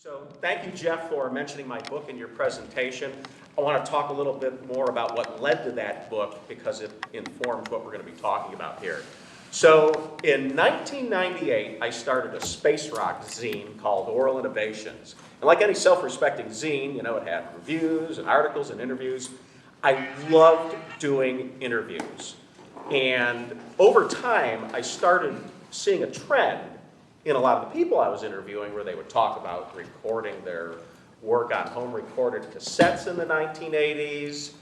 So thank you, Jeff, for mentioning my book in your presentation. I want to talk a little bit more about what led to that book because it informs what we're going to be talking about here. So in 1998, I started a space rock zine called Oral Innovations. And like any self-respecting zine, you know, it had reviews and articles and interviews. I loved doing interviews. And over time, I started seeing a trend in a lot of the people I was interviewing where they would talk about recording their work on home-recorded cassettes in the 1980s,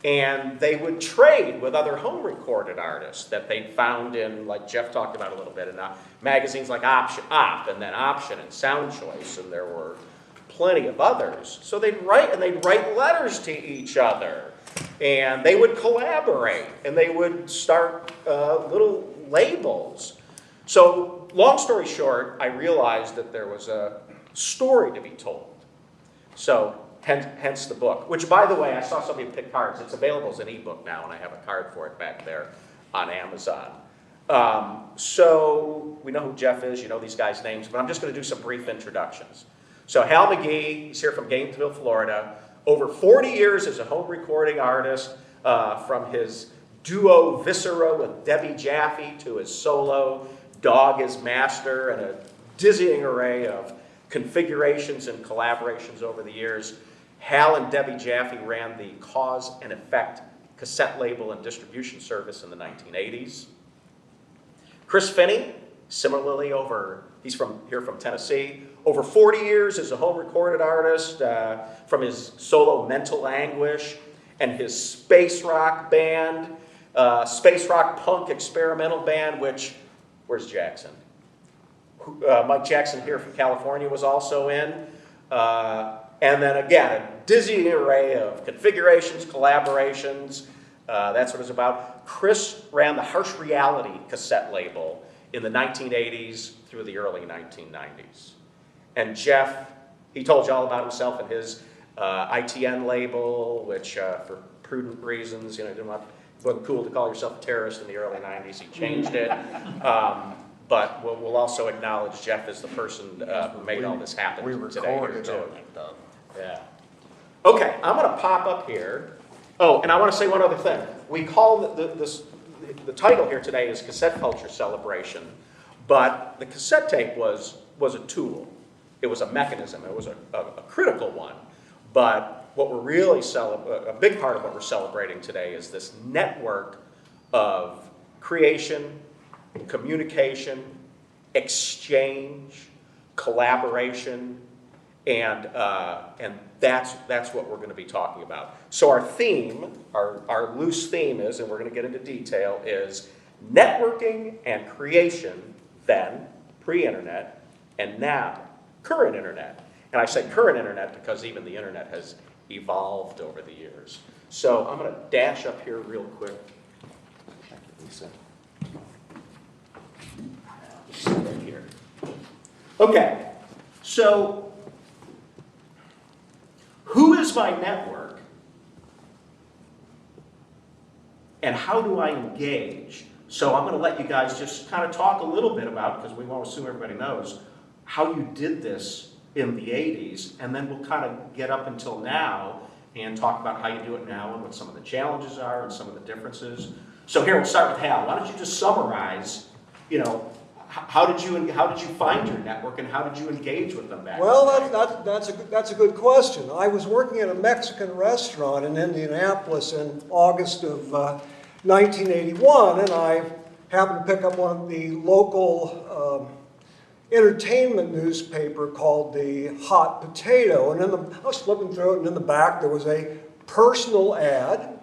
and they would trade with other home-recorded artists that they'd found in, like Jeff talked about a little bit, in magazines like Op, and then Option and Sound Choice, and there were plenty of others. So they'd write letters to each other, and they would collaborate, and they would start little labels. So, long story short, I realized that there was a story to be told. So, hence the book, which, by the way, I saw somebody pick cards. It's available as an ebook now, and I have a card for it back there on Amazon. So, we know who Jeff is, you know these guys' names, but I'm just going to do some brief introductions. So, Hal McGee, he's here from Gainesville, Florida. Over 40 years as a home recording artist, from his duo Viscera with Debbie Jaffe to his solo Dog is Master, and a dizzying array of configurations and collaborations over the years. Hal and Debbie Jaffe ran the Cause and Effect cassette label and distribution service in the 1980s. Chris Phinney, similarly he's here from Tennessee, over 40 years as a home recorded artist, from his solo Mental Anguish and his space rock band, space rock punk experimental band, which, where's Jackson? Mike Jackson here from California was also in. And then again, a dizzying array of configurations, collaborations. That's what it's about. Chris ran the Harsh Reality cassette label in the 1980s through the early 1990s. And Jeff, he told you all about himself and his ITN label, which for prudent reasons, you know, it wasn't cool to call yourself a terrorist in the early 90s. He changed it. But we'll also acknowledge Jeff as the person who made all this happen today. We recorded it. Yeah. Okay, I'm going to pop up here. Oh, and I want to say one other thing. We call the title here today is Cassette Culture Celebration, but the cassette tape was a tool. It was a mechanism. It was a critical one. But what we're really a big part of what we're celebrating today is this network of creation, communication, exchange, collaboration, and that's what we're going to be talking about. So our theme, our loose theme is, and we're going to get into detail, is networking and creation, then, pre-internet, and now, current internet. And I say current internet because even the internet has evolved over the years. So I'm going to dash up here real quick. Thank you, Lisa. Right here. Okay, so who is my network and how do I engage? So I'm going to let you guys just kind of talk a little bit about, because we won't assume everybody knows, how you did this in the 80s, and then we'll kind of get up until now and talk about how you do it now and what some of the challenges are and some of the differences. So here, we'll start with Hal. Why don't you just summarize, you know, how did you find your network and how did you engage with them back then? Well, that's a good question. I was working at a Mexican restaurant in Indianapolis in August of 1981, and I happened to pick up one of the local entertainment newspaper called the Hot Potato, and I was flipping through it, and in the back there was a personal ad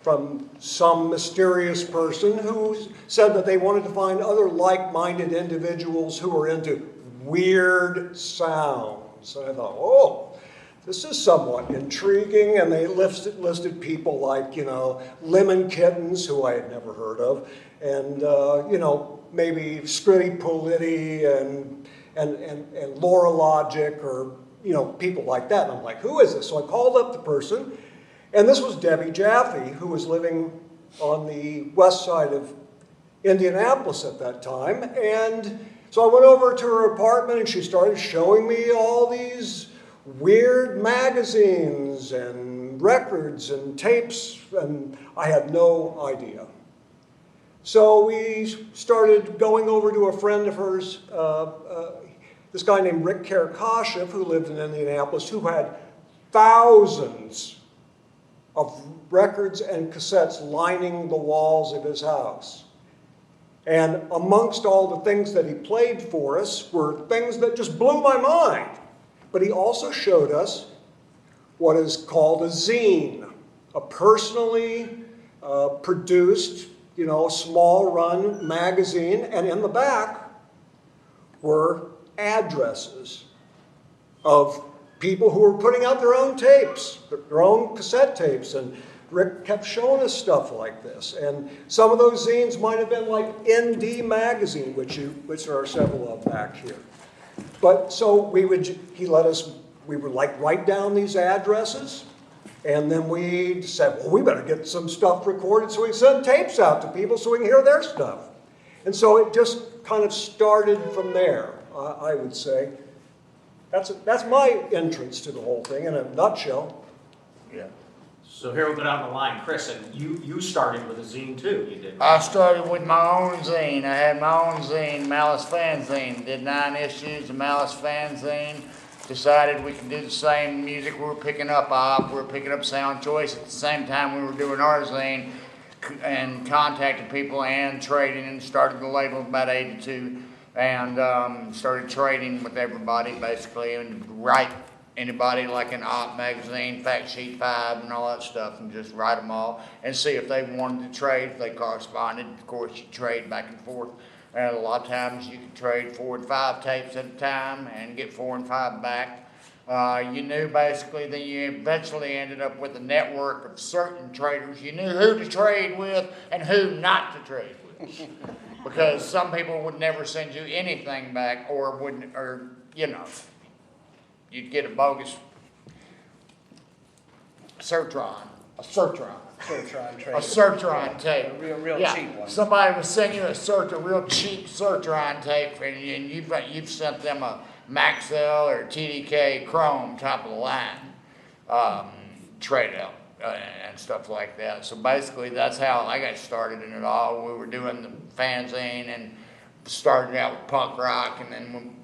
from some mysterious person who said that they wanted to find other like-minded individuals who were into weird sounds. And I thought, oh, this is somewhat intriguing, and they listed people like, you know, Lemon Kittens, who I had never heard of, and, you know, maybe Scritti Politti and Laura Logic, or, you know, people like that. And I'm like, who is this? So I called up the person, and this was Debbie Jaffe, who was living on the west side of Indianapolis at that time. And So I went over to her apartment and she started showing me all these weird magazines and records and tapes, and I had no idea. So we started going over to a friend of hers, this guy named Rick Karakashev, who lived in Indianapolis, who had thousands of records and cassettes lining the walls of his house. And amongst all the things that he played for us were things that just blew my mind. But he also showed us what is called a zine, a personally produced, small run magazine. And in the back were addresses of people who were putting out their own tapes, their own cassette tapes. And Rick kept showing us stuff like this. And some of those zines might have been like ND Magazine, which there are several of back here. But so we would like write down these addresses, and then we said, well, we better get some stuff recorded so we can send tapes out to people so we can hear their stuff. And so it just kind of started from there, I would say. That's my entrance to the whole thing in a nutshell. Yeah. So here we go down the line, Chris, and you started with a zine too, you did. I started with my own zine. I had my own zine, Malice Fanzine. Did 9 issues of Malice Fanzine. Decided we could do the same music we were picking up op. We were picking up Sound Choice at the same time we were doing our zine, and contacted people and trading, and started the label about 82, and started trading with everybody basically, and write anybody like an op magazine, Fact Sheet 5 and all that stuff, and just write them all and see if they wanted to trade, if they corresponded. Of course, you trade back and forth, and a lot of times you could trade 4 and 5 tapes at a time and get 4 and 5 back. You knew basically that you eventually ended up with a network of certain traders. You knew who to trade with and who not to trade with. Because some people would never send you anything back, or wouldn't, or you'd get a bogus Sertron tape. A real Yeah. cheap one. Somebody would send you a real cheap Sertron tape, and you've sent them a Maxell or TDK Chrome, top of the line, trade out and stuff like that. So basically, that's how I got started in it all. We were doing the fanzine and started out with punk rock, and then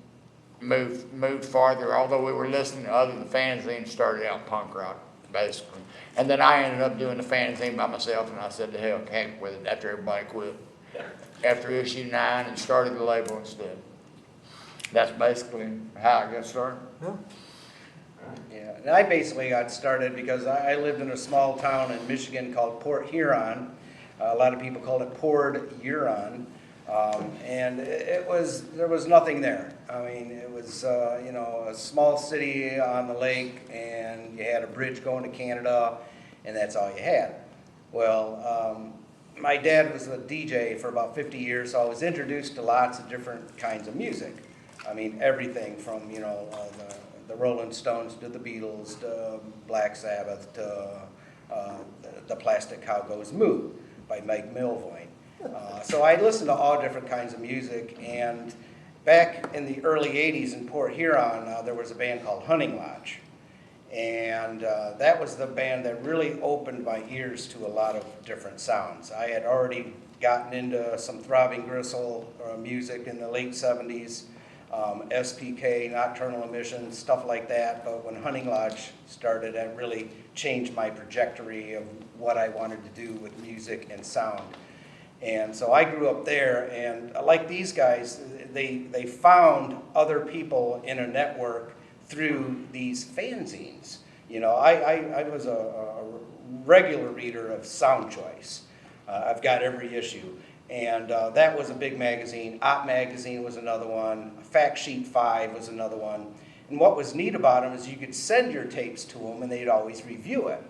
moved farther. Although we were listening to other, the fanzine started out punk rock basically, and then I ended up doing the fanzine by myself, and I said to hell, heck with it after everybody quit. After issue 9, and started the label instead. That's basically how I got started. Yeah. Yeah, and I basically got started because I lived in a small town in Michigan called Port Huron. A lot of people called it Port Huron. And there was nothing there. I mean, it was, a small city on the lake, and you had a bridge going to Canada, and that's all you had. Well, my dad was a DJ for about 50 years, so I was introduced to lots of different kinds of music. I mean, everything from, the Rolling Stones to the Beatles to Black Sabbath to The Plastic Cow Goes Moo by Mike Milvoin. So I listened to all different kinds of music, and back in the early 80s in Port Huron, there was a band called Hunting Lodge. And that was the band that really opened my ears to a lot of different sounds. I had already gotten into some throbbing gristle music in the late 70s, SPK, Nocturnal Emissions, stuff like that. But when Hunting Lodge started, that really changed my trajectory of what I wanted to do with music and sound. And so I grew up there, and like these guys, they found other people in a network through these fanzines. I was a regular reader of Sound Choice. I've got every issue. And that was a big magazine. Op Magazine was another one. Fact Sheet 5 was another one. And what was neat about them is you could send your tapes to them, and they'd always review it.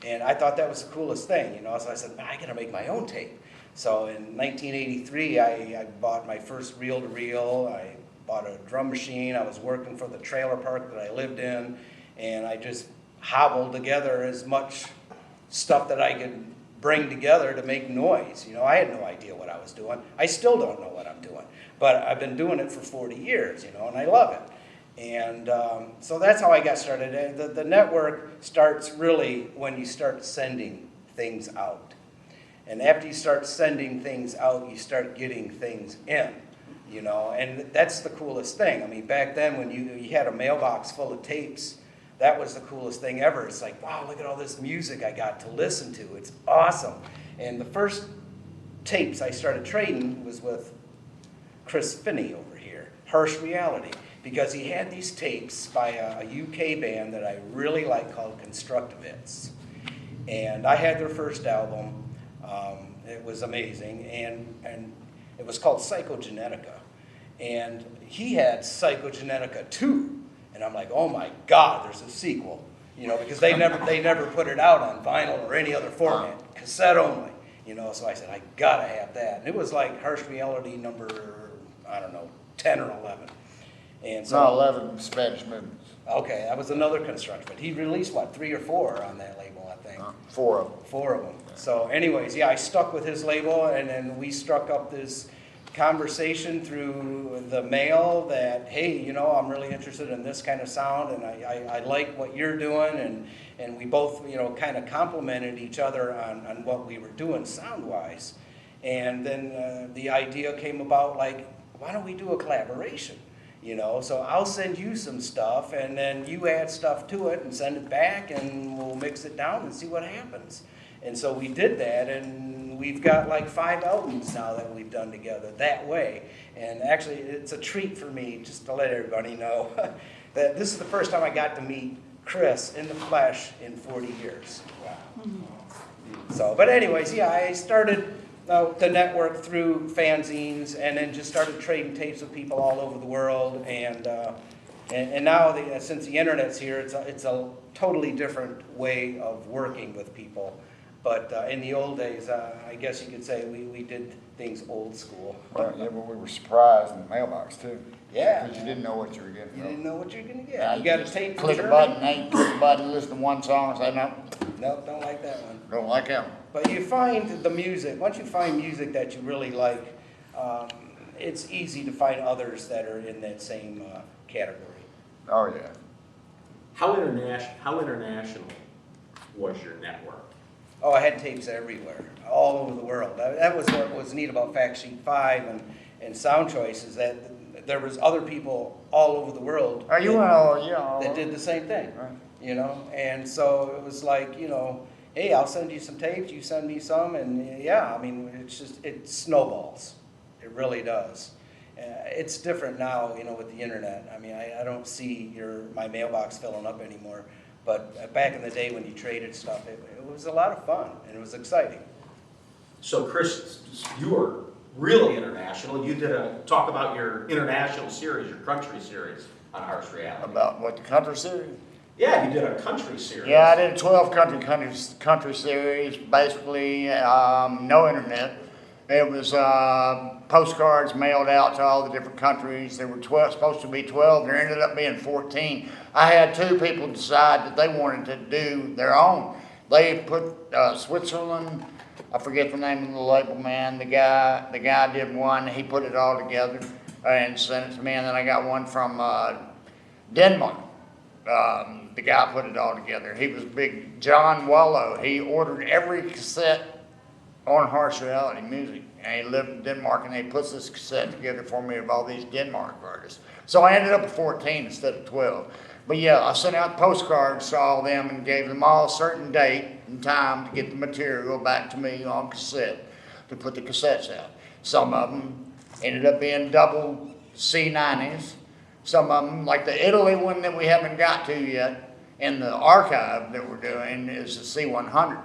And I thought that was the coolest thing, So I said, I got to make my own tape. So in 1983, I bought my first reel-to-reel. I bought a drum machine. I was working for the trailer park that I lived in, and I just hobbled together as much stuff that I could bring together to make noise. You know, I had no idea what I was doing. I still don't know what I'm doing, but I've been doing it for 40 years, you know, and I love it. And so that's how I got started. And the network starts really when you start sending things out. And after you start sending things out, you start getting things in, you know, and that's the coolest thing. I mean, back then when you had a mailbox full of tapes, that was the coolest thing ever. It's like, wow, look at all this music I got to listen to. It's awesome. And the first tapes I started trading was with Chris Phinney over here, Harsh Reality, because he had these tapes by a UK band that I really like called Constructivists. And I had their first album. It was amazing, and it was called Psychogenetica. And he had Psychogenetica 2, and I'm like, oh my God, there's a sequel, you know, because they never put it out on vinyl or any other format, cassette only, you know. So I said, I gotta have that. And it was like Harsh Reality number, I don't know, 10 or 11. And so, No, 11 Spanish movements. okay, that was another Constructivist. He released what, 3 or 4 on that label, I think. 4 of them. 4 of them. So anyways, yeah, I stuck with his label, and then we struck up this conversation through the mail that, hey, you know, I'm really interested in this kind of sound, and I like what you're doing, and we both, you know, kind of complimented each other on what we were doing sound-wise. And then the idea came about, like, why don't we do a collaboration? You know, so I'll send you some stuff, and then you add stuff to it and send it back, and we'll mix it down and see what happens. And so we did that, and we've got like 5 albums now that we've done together that way. And actually, it's a treat for me just to let everybody know that this is the first time I got to meet Chris in the flesh in 40 years. Wow. So, but anyways, yeah, I started the network through fanzines, and then just started trading tapes with people all over the world. And now, since the internet's here, it's a totally different way of working with people. But in the old days, I guess you could say we did things old school. Well, yeah, but we were surprised in the mailbox too. Yeah. Because you didn't know what you were getting. You didn't know what you're going to get. Yeah, You got a tape from click a Germany? button, they click a button, listen to one song, say, no, Nope, don't like that one. don't like that one. But you find the music, once you find music that you really like, it's easy to find others that are in that same category. Oh, yeah. How international was your network? Oh, I had tapes everywhere, all over the world. That was what was neat about Fact Sheet 5 and Sound Choice, is that there was other people all over the world Are you that did the same thing, Right. you know? And so it was like, you know, hey, I'll send you some tapes, you send me some, and yeah, I mean, it snowballs. It really does. It's different now, you know, with the internet. I mean, I don't see my mailbox filling up anymore. But back in the day when you traded stuff, it was a lot of fun, and it was exciting. So Chris, you were really international. You did talk about your international series, your country series on Harsh Reality. About what, the country series? Yeah, you did a country series. Yeah, I did a 12 country series, basically no internet. It was postcards mailed out to all the different countries. There were supposed to be 12. There ended up being 14. I had 2 people decide that they wanted to do their own. They put Switzerland, I forget the name of the label man. The guy did one. He put it all together and sent it to me. And then I got one from Denmark. The guy put it all together. He was big. John Wallow. He ordered every cassette on Harsh Reality music, and he lived in Denmark, and he puts this cassette together for me of all these Denmark artists. So I ended up with 14 instead of 12. But yeah, I sent out postcards to all of them and gave them all a certain date and time to get the material back to me on cassette to put the cassettes out. Some of them ended up being double C90s. Some of them, like the Italy one that we haven't got to yet, in the archive that we're doing is the C100.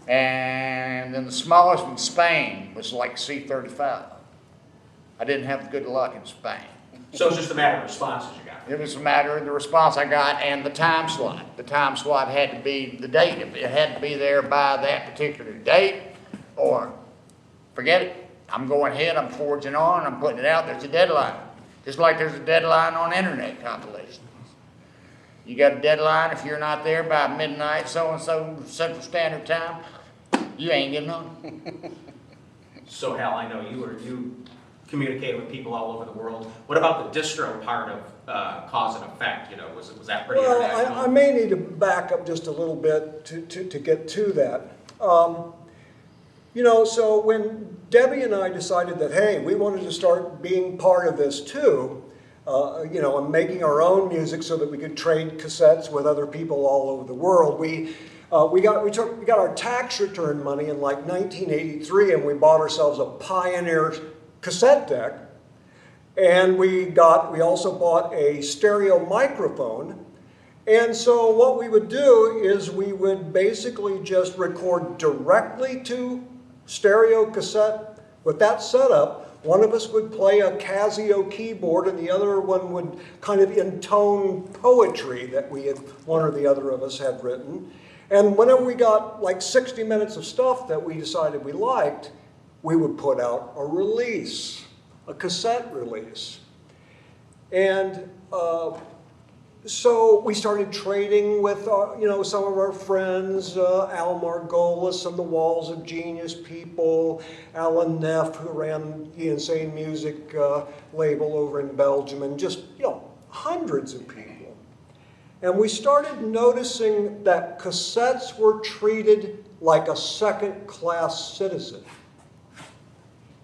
And then the smallest in Spain was like C35. I didn't have good luck in Spain. So it's just a matter of responses you got. It was a matter of the response I got and the time slot. The time slot had to be the date. It had to be there by that particular date, or forget it. I'm going ahead, I'm forging on, I'm putting it out. There's a deadline. Just like there's a deadline on internet compilations. You got a deadline. If you're not there by midnight, so-and-so Central Standard Time, You ain't getting on. So Hal, I know you communicated with people all over the world. What about the distro part of cause and effect? You know, was that pretty international? Well, I may need to back up just a little bit to get to that. You know, so when Debbie and I decided that, hey, we wanted to start being part of this too, you know, and making our own music so that we could trade cassettes with other people all over the world, we got our tax return money in like 1983, and we bought ourselves a Pioneer cassette deck, and we also bought a stereo microphone. And so what we would do is we would basically just record directly to stereo cassette. With that setup, one of us would play a Casio keyboard and the other one would kind of intone poetry that one or the other of us had written. And whenever we got like 60 minutes of stuff that we decided we liked, we would put out a release, a cassette release. And so we started trading with you know, some of our friends, Al Margolis and the Walls of Genius people, Alan Neff, who ran the Insane Music label over in Belgium, and just, you know, hundreds of people. And we started noticing that cassettes were treated like a second-class citizen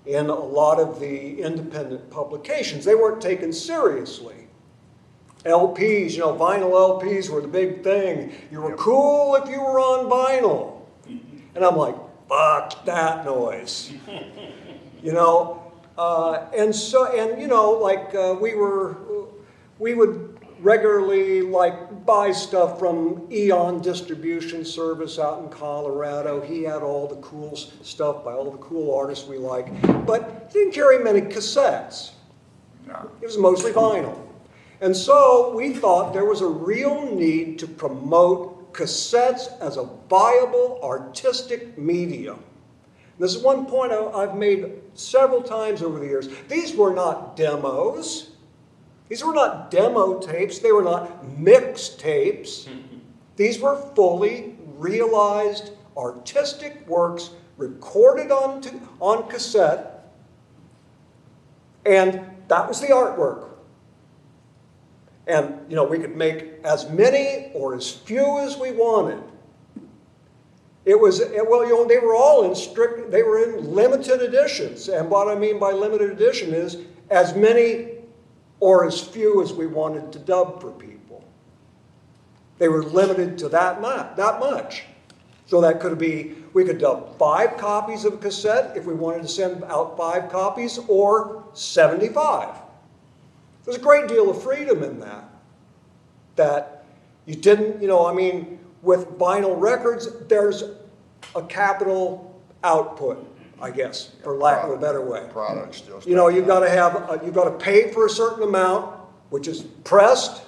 in a lot of the independent publications. They weren't taken seriously. LPs, you know, vinyl LPs were the big thing. You were cool if you were on vinyl. And I'm like, fuck that noise. You know, and you know, like we would regularly like buy stuff from Eon Distribution Service out in Colorado. He had all the cool stuff by all the cool artists we like, but he didn't carry many cassettes. No. It was mostly vinyl. And so we thought there was a real need to promote cassettes as a viable artistic medium. This is one point I've made several times over the years. These were not demos. These were not demo tapes. They were not mix tapes. These were fully realized artistic works recorded on cassette, and that was the artwork. And, you know, we could make as many or as few as we wanted. Well, you know, they were all in limited editions. And what I mean by limited edition is as many or as few as we wanted to dub for people. They were limited to that much. So that could be, we could dub 5 copies of a cassette if we wanted to send out 5 copies, or 75. There's a great deal of freedom in that. That you didn't, you know, I mean, with vinyl records, there's a capital output, I guess, for lack of a better way. Product still. You know, you've got to pay for a certain amount, which is pressed,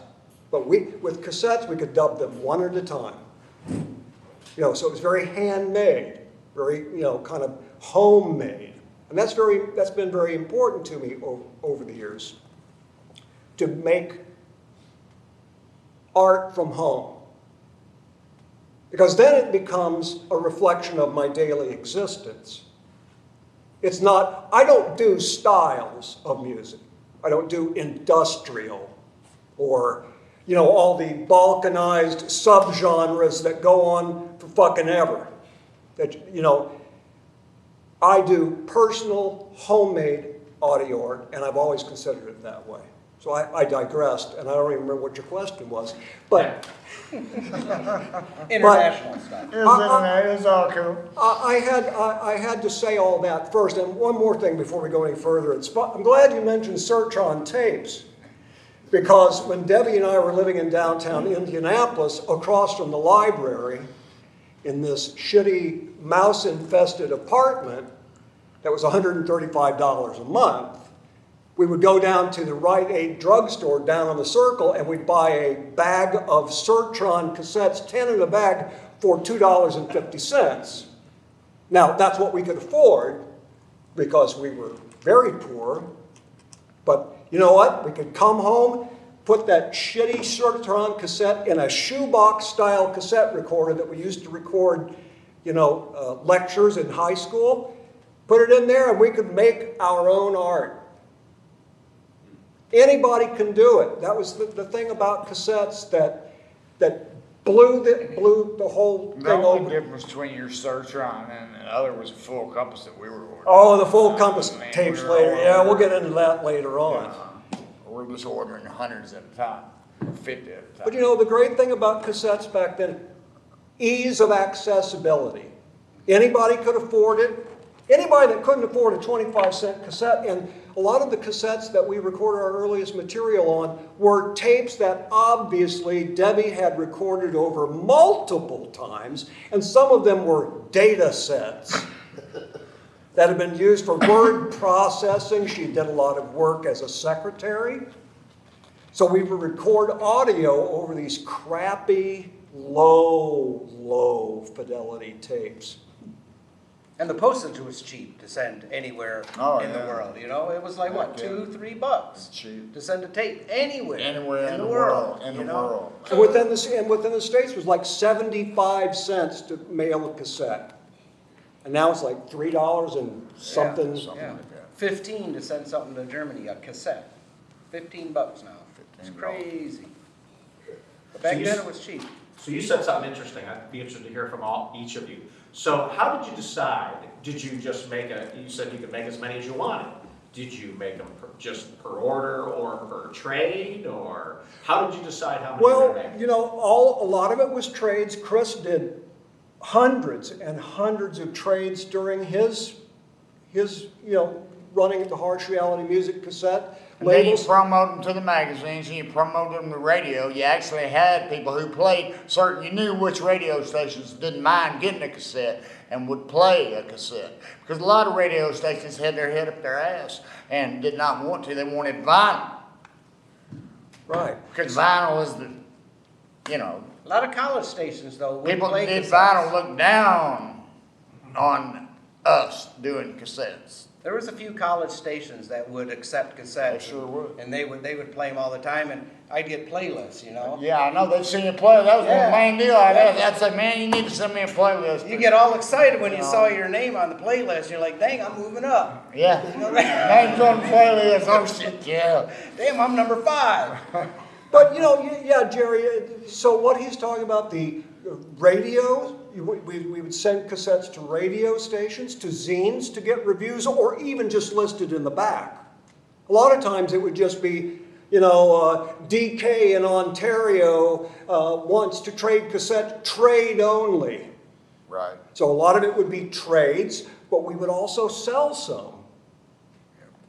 but with cassettes, we could dub them one at a time. You know, so it was very handmade, very, you know, kind of homemade. And that's been very important to me over the years, to make art from home. Because then it becomes a reflection of my daily existence. It's not, I don't do styles of music. I don't do industrial or, you know, all the balkanized subgenres that go on for fucking ever. That, you know, I do personal, homemade audio art, and I've always considered it that way. So I digressed, and I don't even remember what your question was. But International stuff. It's all cool. I had to say all that first. And one more thing before we go any further. I'm glad you mentioned Search on Tapes, because when Debbie and I were living in downtown Indianapolis, across from the library, in this shitty mouse-infested apartment that was $135 a month, we would go down to the Rite Aid drugstore down on the Circle, and we'd buy a bag of Search-on cassettes, 10 in a bag, for $2.50. Now, that's what we could afford, because we were very poor. But you know what? We could come home, put that shitty Search-on cassette in a shoebox-style cassette recorder that we used to record, lectures in high school, put it in there and we could make our own art. Anybody can do it. That was the thing about cassettes that blew the whole The thing only open. difference between your Searchron and the other was a full compass that we were ordering. Oh, the full compass Man, tapes we were later. Yeah, we'll ordering- get into that later on. We're just ordering hundreds at a time, or 50 at a time. But the great thing about cassettes back then, ease of accessibility. Anybody could afford it. Anybody that couldn't afford a 25-cent cassette, and a lot of the cassettes that we recorded our earliest material on were tapes that obviously Debbie had recorded over multiple times, and some of them were data sets that had been used for word processing. She did a lot of work as a secretary. So we would record audio over these crappy, low fidelity tapes. And the postage was cheap to send anywhere in the world, It was like, what, $2-3 cheap. to send a tape anywhere In the world. And within the States, it was like 75 cents to mail a cassette. And now it's like $3 and something. Yeah. 15 to send something to Germany, a cassette. $15 now. It's crazy. But back then it was cheap. So you said something interesting. I'd be interested to hear from each of you. So how did you decide? Did you just you said you could make as many as you wanted. Did you make them just per order or per trade, or how did you decide how many you were going to make? A lot of it was trades. Chris did hundreds and hundreds of trades during his running the Harsh Reality Music cassette And then you labels. promote them to the magazines, and you promote them to the radio. You actually had people who played you knew which radio stations didn't mind getting a cassette and would play a cassette. Because a lot of radio stations had their head up their ass and did not want to. They wanted vinyl. Right. Because vinyl is A lot of college stations, though, would people play that did cassettes. vinyl looked down on us doing cassettes. There was a few college stations that would accept cassettes. They sure would. And they would play them all the time, and I'd get playlists, Yeah, I know. They'd seen you play. That was Yeah. the main deal. I'd say, man, you need to send me a playlist. You get all excited when you saw your name on the playlist. You're like, dang, I'm moving up. Yeah. Names on the playlist. Oh, shit, yeah. Damn, I'm number 5. But, Jerry, so what he's talking about, the radio, we would send cassettes to radio stations, to zines to get reviews, or even just listed in the back. A lot of times it would just be, Decay in Ontario wants to trade cassette, trade only. Right. So a lot of it would be trades, but we would also sell some.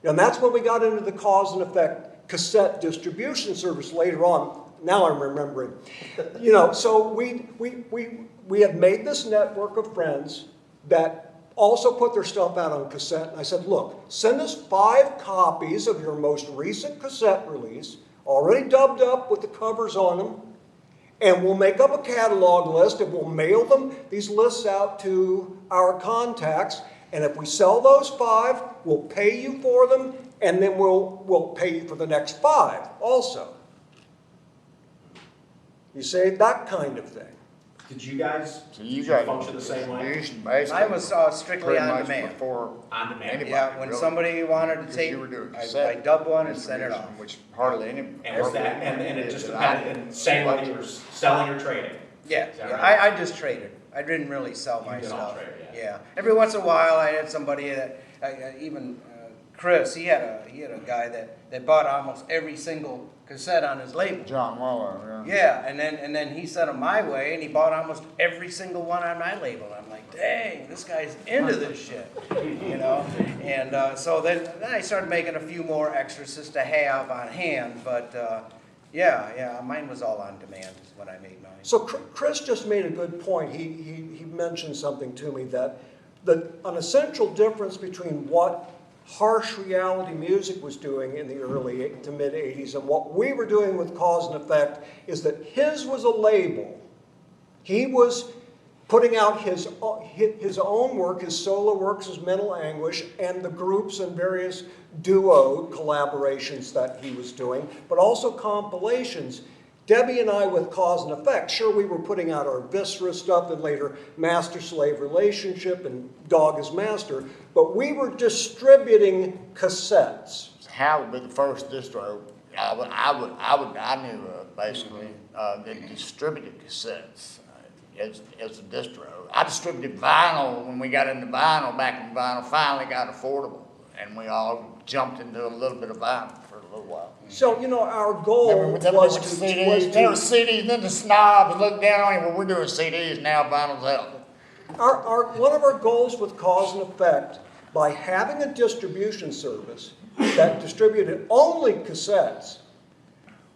And that's when we got into the cause and effect cassette distribution service later on. Now I'm remembering. So we had made this network of friends that also put their stuff out on cassette. And I said, look, send us 5 copies of your most recent cassette release, already dubbed up with the covers on them, and we'll make up a catalog list and we'll mail these lists out to our contacts. And if we sell those 5, we'll pay you for them, and then we'll pay you for the next 5 also. You say that kind of thing. Did you guys So you did got function the same way? distribution, basically. I was strictly pretty on much demand. Before On demand. anybody, Yeah, when really. somebody wanted to Because take, you were doing I cassette dubbed one and sent it distribution, off. which hardly any. And was that, and it just depended, and same way you were selling or trading? Yeah, Is that yeah. right? I just traded. I didn't really sell my You did all stuff. trade, yeah. Yeah. Every once in a while, I had somebody that, Chris, he had a guy that bought almost every single cassette on his label. John Waller, yeah. Yeah, and then he sent them my way, and he bought almost every single one on my label. I'm like, dang, this guy's into this shit, And so then I started making a few more extras just to have on hand. But yeah, mine was all on demand is when I made mine. So Chris just made a good point. He mentioned something to me that an essential difference between what Harsh Reality Music was doing in the early to mid 80s and what we were doing with Cause and Effect is that his was a label. He was putting out his own work, his solo works, his Mental Anguish, and the groups and various duo collaborations that he was doing, but also compilations. Debbie and I with Cause and Effect, sure, we were putting out our Viscera stuff and later Master-Slave Relationship and Dog is Master, but we were distributing cassettes. Hal would be the first distro I knew of, basically, that distributed cassettes as a distro. I distributed vinyl when we got into vinyl, back when vinyl finally got affordable, and we all jumped into a little bit of vinyl for a little while. So, you know, our goal Then was with to, CDs, then it was CDs, then the snobs looked down on you, well, we're doing CDs, now vinyl's out. one of our goals with Cause and Effect, by having a distribution service that distributed only cassettes,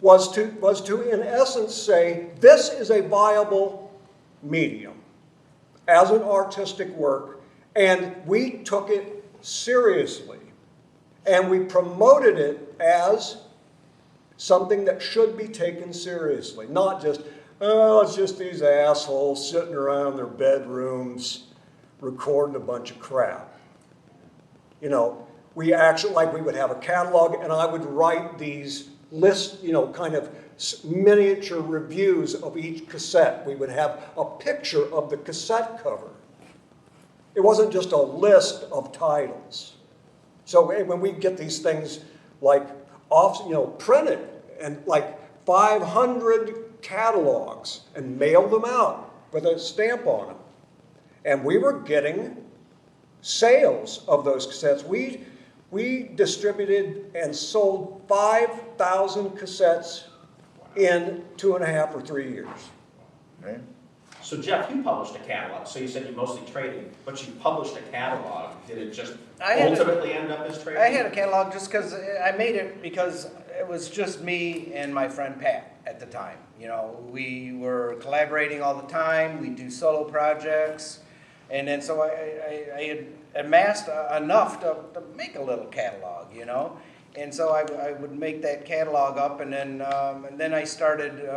was to in essence say, this is a viable medium as an artistic work, and we took it seriously. And we promoted it as something that should be taken seriously, not just, oh, it's just these assholes sitting around their bedrooms recording a bunch of crap. You know, we actually, like we would have a catalog and I would write these lists, you know, kind of miniature reviews of each cassette. We would have a picture of the cassette cover. It wasn't just a list of titles. So when we get these things like printed and like 500 catalogs and mailed them out with a stamp on them. And we were getting sales of those cassettes. We distributed and sold 5,000 cassettes in 2.5 or 3 years. Okay. So Jeff, you published a catalog. So you said you mostly traded, but you published a catalog. Did it just ultimately end up as trading? I had a catalog just because I made it because it was just me and my friend Pat at the time. You know, we were collaborating all the time. We do solo projects. And then so I had amassed enough to make a little catalog, you know. And so I would make that catalog up, and then I started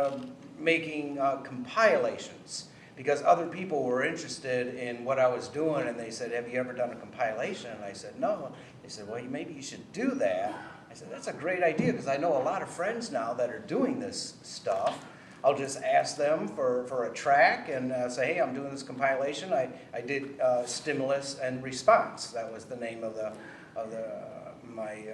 making compilations because other people were interested in what I was doing, and they said, have you ever done a compilation? And I said, no. They said, well, maybe you should do that. I said, that's a great idea because I know a lot of friends now that are doing this stuff. I'll just ask them for a track and say, hey, I'm doing this compilation. I did Stimulus and Response. That was the name of my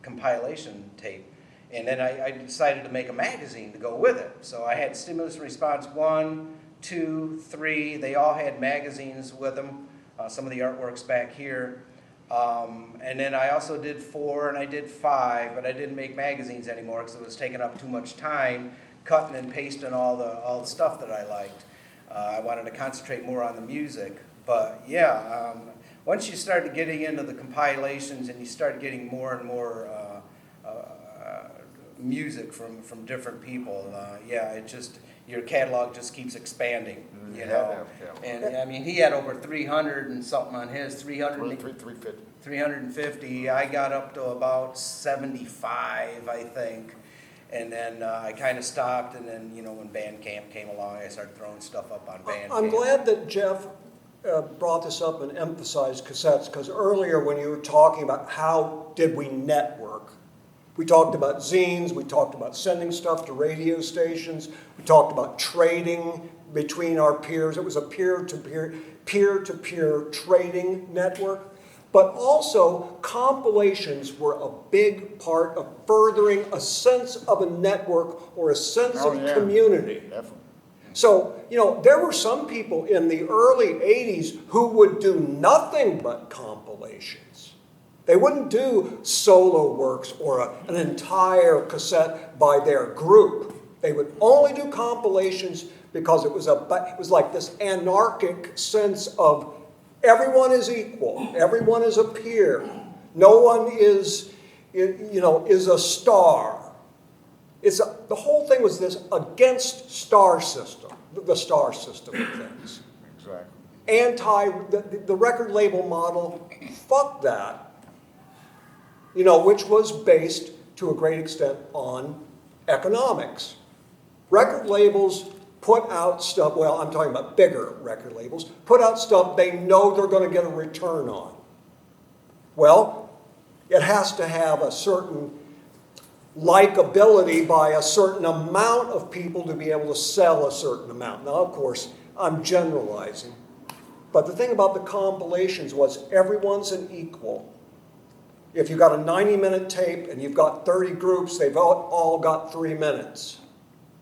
compilation tape. And then I decided to make a magazine to go with it. So I had Stimulus and Response 1, 2, 3. They all had magazines with them. Some of the artwork's back here. And then I also did 4 and I did 5, but I didn't make magazines anymore because it was taking up too much time cutting and pasting all the stuff that I liked. I wanted to concentrate more on the music. But yeah, once you started getting into the compilations and you start getting more and more music from different people, yeah, your catalog just keeps expanding, you know. Yeah. And I mean, he had over 300 and something on his, 350. 350. I got up to about 75, I think. And then I kind of stopped, and then, you know, when Bandcamp came along, I started throwing stuff up on Bandcamp. I'm glad that Jeff brought this up and emphasized cassettes, because earlier when you were talking about how did we network, we talked about zines, we talked about sending stuff to radio stations, we talked about trading between our peers. It was a peer-to-peer trading network. But also, compilations were a big part of furthering a sense of a network or a sense of community. Definitely. So, you know, there were some people in the early 80s who would do nothing but compilations. They wouldn't do solo works or an entire cassette by their group. They would only do compilations because it was like this anarchic sense of everyone is equal. Everyone is a peer. No one is a star. The whole thing was this against star system, the star system of things. Exactly. The record label model, fuck that. You know, which was based to a great extent on economics. Record labels put out stuff, well, I'm talking about bigger record labels, put out stuff they know they're going to get a return on. Well, it has to have a certain likability by a certain amount of people to be able to sell a certain amount. Now, of course, I'm generalizing. But the thing about the compilations was everyone's an equal. If you've got a 90-minute tape and you've got 30 groups, they've all got 3 minutes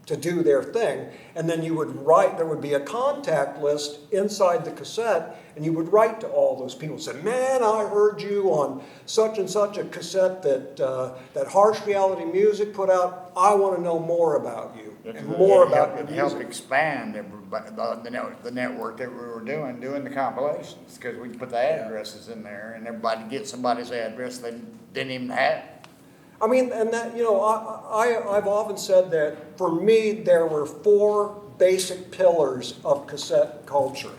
to do their thing. And then you would write, there would be a contact list inside the cassette, and you would write to all those people and say, man, I heard you on such and such a cassette that Harsh Reality Music put out. I want to know more about you and more about your It helped music. expand the network that we were doing the compilations, because we put the addresses in there, and everybody get somebody's address they didn't even have. I mean, and that, you know, I've often said that for me, there were 4 basic pillars of cassette culture: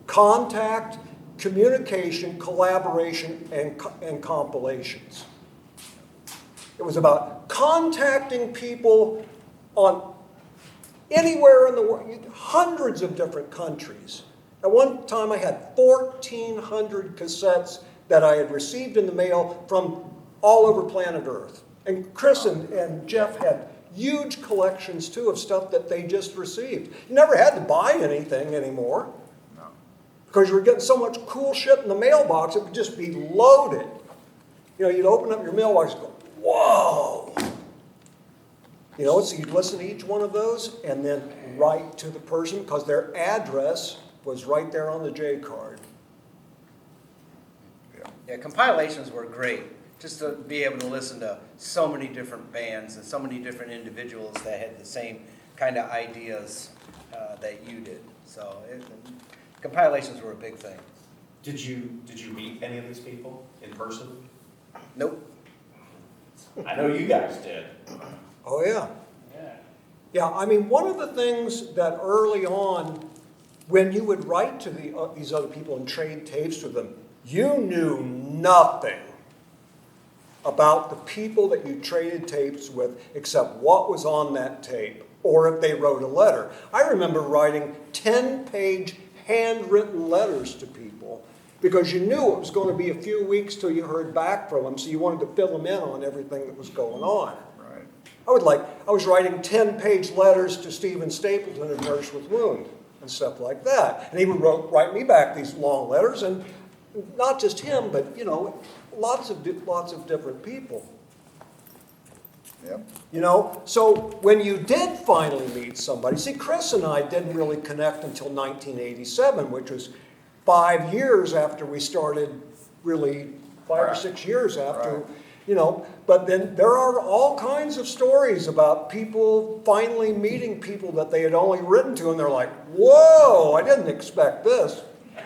contact, communication, collaboration, and compilations. It was about contacting people on anywhere in the world, hundreds of different countries. At one time, I had 1,400 cassettes that I had received in the mail from all over planet Earth. And Chris and Jeff had huge collections, too, of stuff that they just received. You never had to buy anything anymore. No. Because you were getting so much cool shit in the mailbox, it would just be loaded. You know, you'd open up your mailbox and go, whoa! You know, so you'd listen to each one of those and then write to the person because their address was right there on the J card. Yeah, compilations were great. Just to be able to listen to so many different bands and so many different individuals that had the same kind of ideas that you did. So compilations were a big thing. Did you meet any of these people in person? Nope. I know you guys did. Oh, yeah. Yeah. Yeah, I mean, one of the things that early on, when you would write to these other people and trade tapes with them, you knew nothing about the people that you traded tapes with except what was on that tape or if they wrote a letter. I remember writing 10-page handwritten letters to people because you knew it was going to be a few weeks till you heard back from them, so you wanted to fill them in on everything that was going on. Right. I was writing 10-page letters to Stephen Stapleton of Nurse with Wound and stuff like that. And he would write me back these long letters, and not just him, but, you know, lots of different people. Yep. You know, so when you did finally meet somebody, see, Chris and I didn't really connect until 1987, which was 5 years after we started, really 5 or 6 years after, Right. you know. But then there are all kinds of stories about people finally meeting people that they had only written to, and they're like, whoa, I didn't expect this.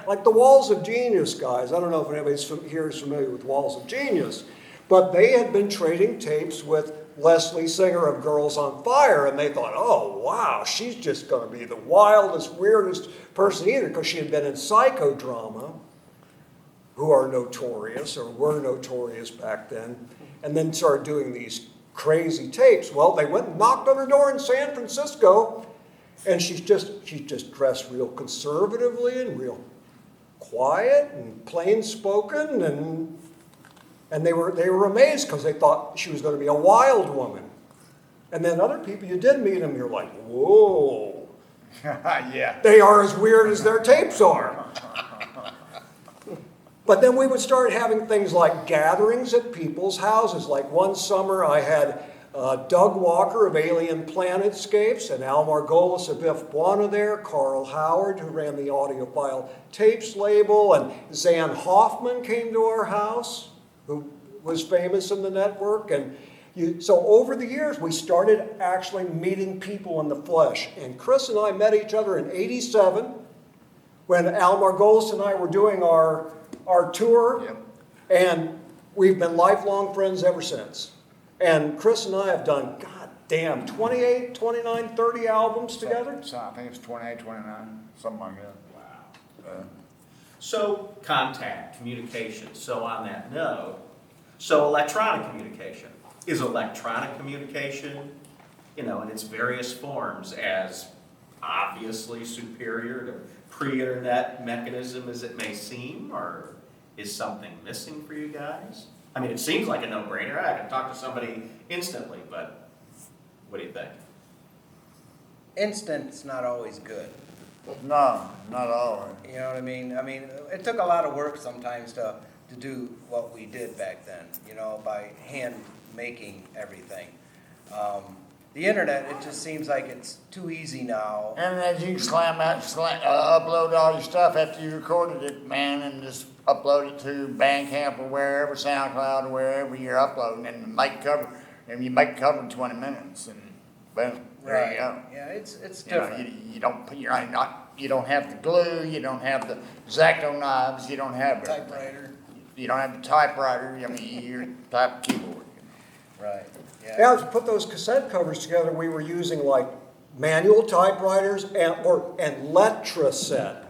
Like the Walls of Genius guys. I don't know if anybody here is familiar with Walls of Genius, but they had been trading tapes with Leslie Singer of Girls on Fire, and they thought, oh, wow, she's just going to be the wildest, weirdest person either, because she had been in psychodrama, who are notorious, or were notorious back then, and then started doing these crazy tapes. Well, they went and knocked on her door in San Francisco, and she's just dressed real conservatively and real quiet and plain spoken, and they were amazed because they thought she was going to be a wild woman. And then other people, you did meet them, you're like, whoa, Yeah. they are as weird as their tapes are. But then we would start having things like gatherings at people's houses. Like one summer I had Doug Walker of Alien Planetscapes and Al Margolis of If Buona there, Carl Howard, who ran the Audiophile Tapes label, and Zan Hoffman came to our house, who was famous in the network. And so over the years, we started actually meeting people in the flesh. And Chris and I met each other in '87 when Al Margolis and I were doing our tour. Yep. And we've been lifelong friends ever since. And Chris and I have done, god damn, 28, 29, 30 albums together. So I think it's 28, 29, something like that. Wow. So contact, communication. So on that note, so electronic communication. Is electronic communication, you know, in its various forms as obviously superior to pre-internet mechanism as it may seem, or is something missing for you guys? I mean, it seems like a no-brainer. I can talk to somebody instantly, but what do you think? Instant's not always good. No, not always. You know what I mean? I mean, it took a lot of work sometimes to do what we did back then, you know, by hand making everything. The internet, it just seems like it's too easy now. And then you can upload all your stuff after you recorded it, man, and just upload it to Bandcamp or wherever, SoundCloud or wherever you're uploading, and you make cover in 20 minutes, and boom, there you go. Yeah, it's You know, different. you don't have the glue, you don't have the X-Acto knives, you don't have everything. Typewriter. You don't have the typewriter. I mean, you're type keyboard. Right, yeah. Yeah, to put those cassette covers together, we were using like manual typewriters and Letraset,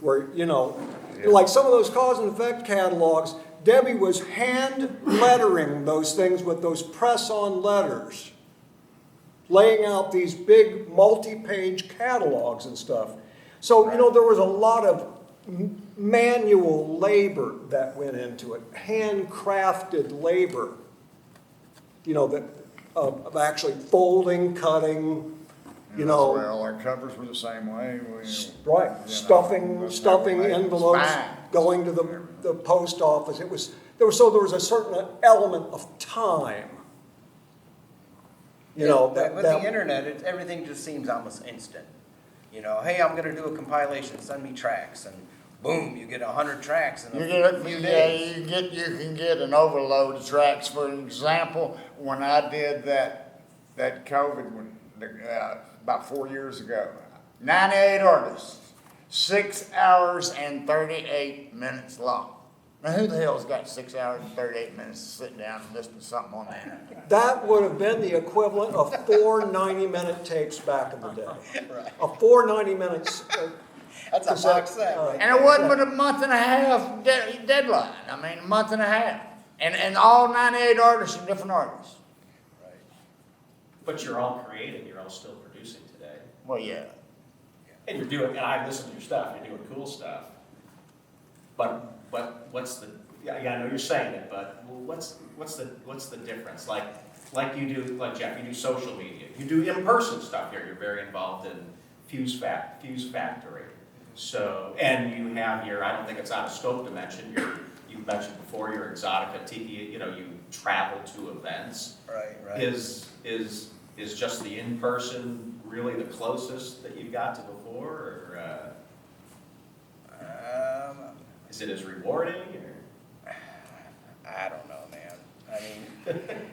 where, you know, like some of those cause and effect catalogs, Debbie was hand lettering those things with those press-on letters, laying out these big multi-page catalogs and stuff. So, you know, there was a lot of manual labor that went into it, handcrafted labor, you know, that of actually folding, cutting, you know. Well, our covers were the same way. Right, stuffing that's how we made it. envelopes, Fine. going to the post office. There was a certain element of time. You know, With the internet, everything just seems almost instant. You know, hey, I'm gonna do a compilation, send me tracks, and boom, you get 100 tracks in a few days. You can get an overload of tracks. For example, when I did that COVID one, about 4 years ago, 98 artists, 6 hours and 38 minutes long. Now, who the hell's got 6 hours and 38 minutes to sit down and listen to something on the internet? That would have been the equivalent of 4 90-minute tapes back in the day. Right. A 4 90-minute That's a box set. And it wasn't but a month and a half deadline. I mean, a month and a half. And all 98 artists are different artists. Right. But you're all creative, you're all still producing today. Well, yeah. And you're doing, and I listen to your stuff, you're doing cool stuff. But what's the, yeah, I know you're saying it, but what's the difference? Like you do, like Jeff, you do social media, you do in-person stuff here, you're very involved in Fuse Factory. So, and you have your, I don't think it's out of scope to mention, you mentioned before your Exoteque, you know, you travel to events. Right. Is just the in-person really the closest that you've got to before, or is it as rewarding? Or? I don't know, man.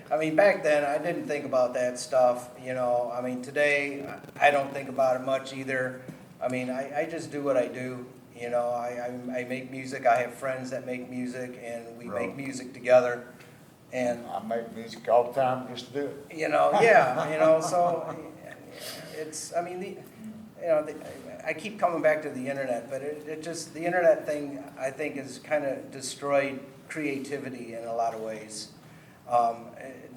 I mean, back then I didn't think about that stuff. You know, I mean, today I don't think about it much either. I mean, I just do what I do. You know, I make music. I have friends that make music, and we make music together. And I make music all the time just to do it. you know, yeah, you know, so it's. I mean, I keep coming back to the internet, but it just the internet thing I think has kind of destroyed creativity in a lot of ways.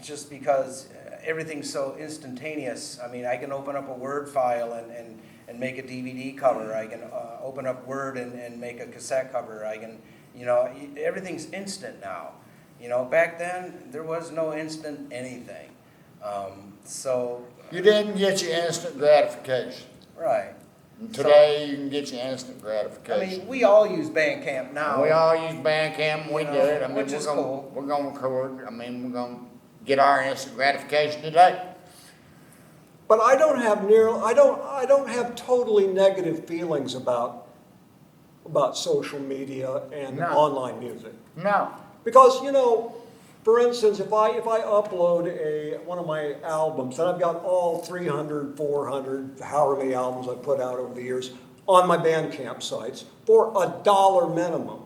Just because everything's so instantaneous. I mean, I can open up a Word file and make a DVD cover. I can open up Word and make a cassette cover. I can, you know, everything's instant now. You know, back then there was no instant anything. So You didn't get your instant gratification. right. And today you can get your instant I gratification. mean, we all use Bandcamp now. We all use Bandcamp, we You do know, it. I mean, which is cool. we're gonna record, I mean, we're gonna get our instant gratification today. But I don't have totally negative feelings about social media and No. online music. No. Because, you know, for instance, if I upload one of my albums, and I've got all 300, 400, however many albums I've put out over the years on my Bandcamp sites for $1 minimum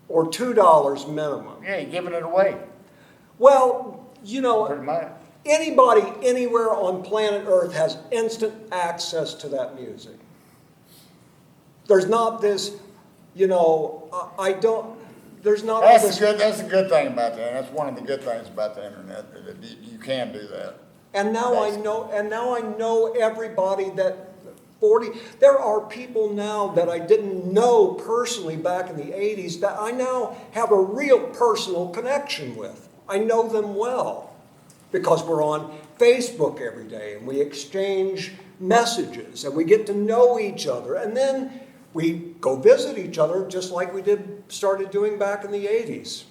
or $2 minimum. Yeah, you're giving it away, Well, you know, pretty much. anybody anywhere on planet Earth has instant access to that music. There's not this, you know, there's not all this. That's a good thing about that. That's one of the good things about the internet, that you can do that. And now I know everybody that 40. There are people now that I didn't know personally back in the 80s that I now have a real personal connection with. I know them well because we're on Facebook every day and we exchange messages and we get to know each other. And then we go visit each other just like we started doing back in the 80s.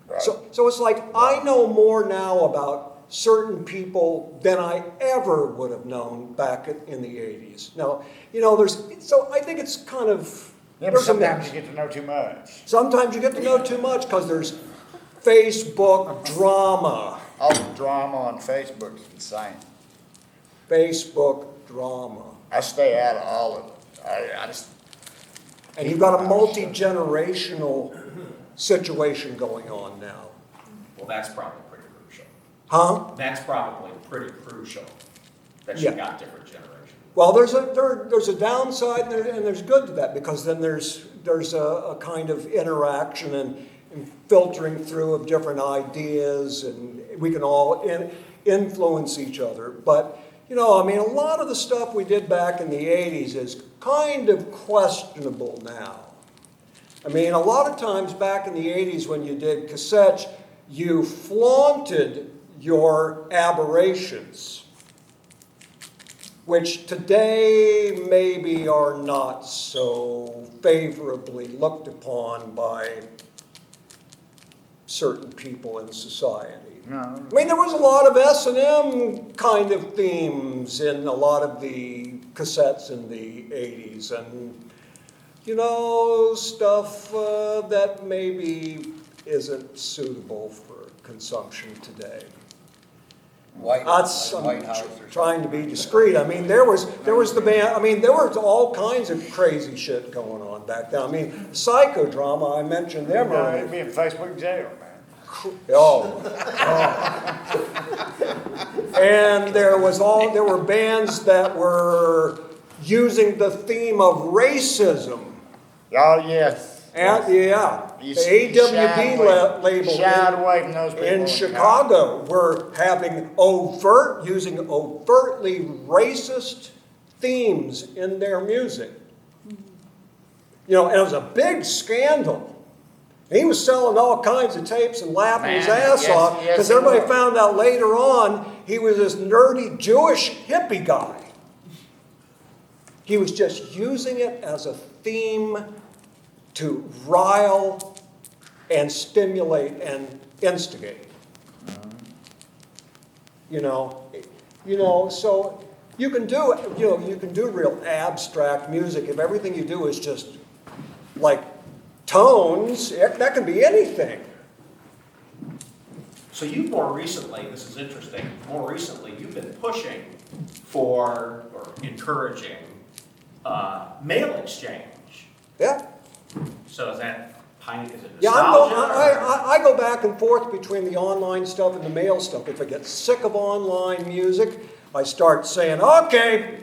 Right. So it's like I know more now about certain people than I ever would have known back in the 80s. Now, so I think it's kind of, Yeah, but there's a sometimes mix. you get to know too much. Sometimes you get to know too much because there's Facebook drama. All the drama on Facebook is insane. Facebook drama. I stay out of all of it. I just, And you've got a multi-generational situation going on now. Well, that's probably pretty crucial. Huh? That's probably pretty crucial, that Yeah. you got different generations. Well, there's a downside and there's good to that because then there's a kind of interaction and filtering through of different ideas and we can all influence each other. But, a lot of the stuff we did back in the 80s is kind of questionable now. A lot of times back in the 80s when you did cassettes, you flaunted your aberrations, which today maybe are not so favorably looked upon by certain people in society. no. There was a lot of S&M kind of themes in a lot of the cassettes in the 80s and, stuff that maybe isn't suitable for consumption today. White That's, White I'm House or trying to be discreet. There was the band, there was all kinds of crazy shit going on back then. Psychodrama, I mentioned them You'd earlier. be in Facebook jail, man. Oh. And there were bands that were using the theme of racism. Oh, yes. And, yeah, You the shied AWD away- label shied away from those people in in Chicago were having using overtly racist themes in their music. And it was a big scandal. He was selling all kinds of tapes and laughing his Man, ass yes, off yes, because he everybody was. found out later on he was this nerdy Jewish hippie guy. He was just using it as a theme to rile and stimulate and instigate. So you can do real abstract music if everything you do is just like tones. That can be anything. So you more recently, this is interesting, you've been pushing for, or encouraging, mail exchange. Yeah. So is that is it Yeah, nostalgia? I go back and forth between the online stuff and the mail stuff. If I get sick of online music, I start saying, okay,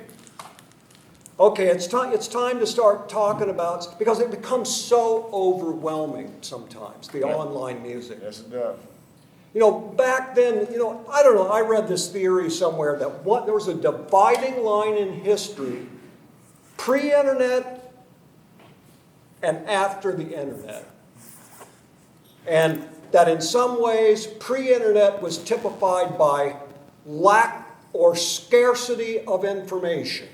it's time to start talking about, because it becomes so overwhelming sometimes, the online music. Yes, it does. Back then, I don't know, I read this theory somewhere that there was a dividing line in history, pre-internet and after the internet. And that in some ways, pre-internet was typified by lack or scarcity of information.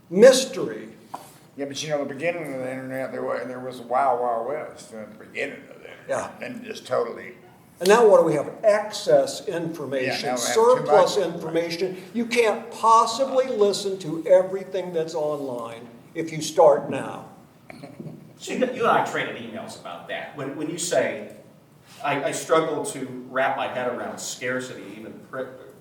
Mystery. Yeah, but the beginning of the internet, there was a wild, wild west at the beginning of the internet. Yeah. And just totally. And now what do we have? Excess information, Yeah, now we have surplus too much. information. You can't possibly listen to everything that's online if you start now. So you and I traded emails about that. When you say, I struggle to wrap my head around scarcity, even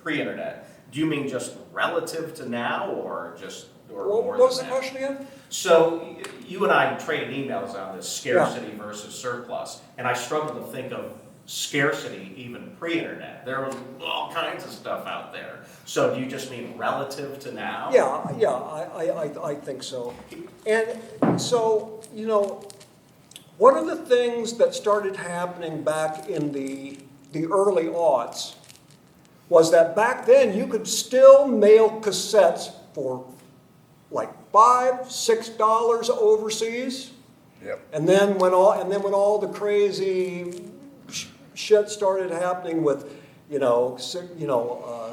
pre-internet, do you mean just relative to now or just or more What was the than that? question again? So you and I traded emails on this scarcity versus surplus, and I struggle to think of scarcity even pre-internet. There was all kinds of stuff out there. So do you just mean relative to now? Yeah, I think so. And so, one of the things that started happening back in the early aughts was that back then you could still mail cassettes for like $5, $6 overseas. Yep. And then when all the crazy shit started happening with,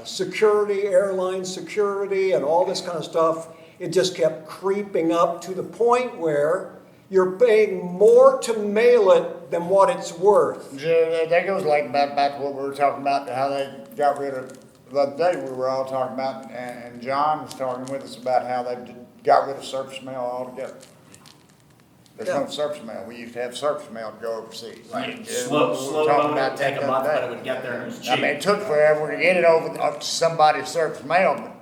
security, airline security, and all this kind of stuff, it just kept creeping up to the point where you're paying more to mail it than what it's worth. Yeah, that goes like back to what we were talking about, how they got rid of, the other day we were all talking about, and John was talking with us about how they got rid of surface mail altogether. There's no surface mail. We used to have surface mail to go overseas. Right. Yeah, Slow we were talking boat, about it'd take that a the month, other but day. it would get there and it was cheap. I mean, it took forever to get it up to somebody's surface mail, but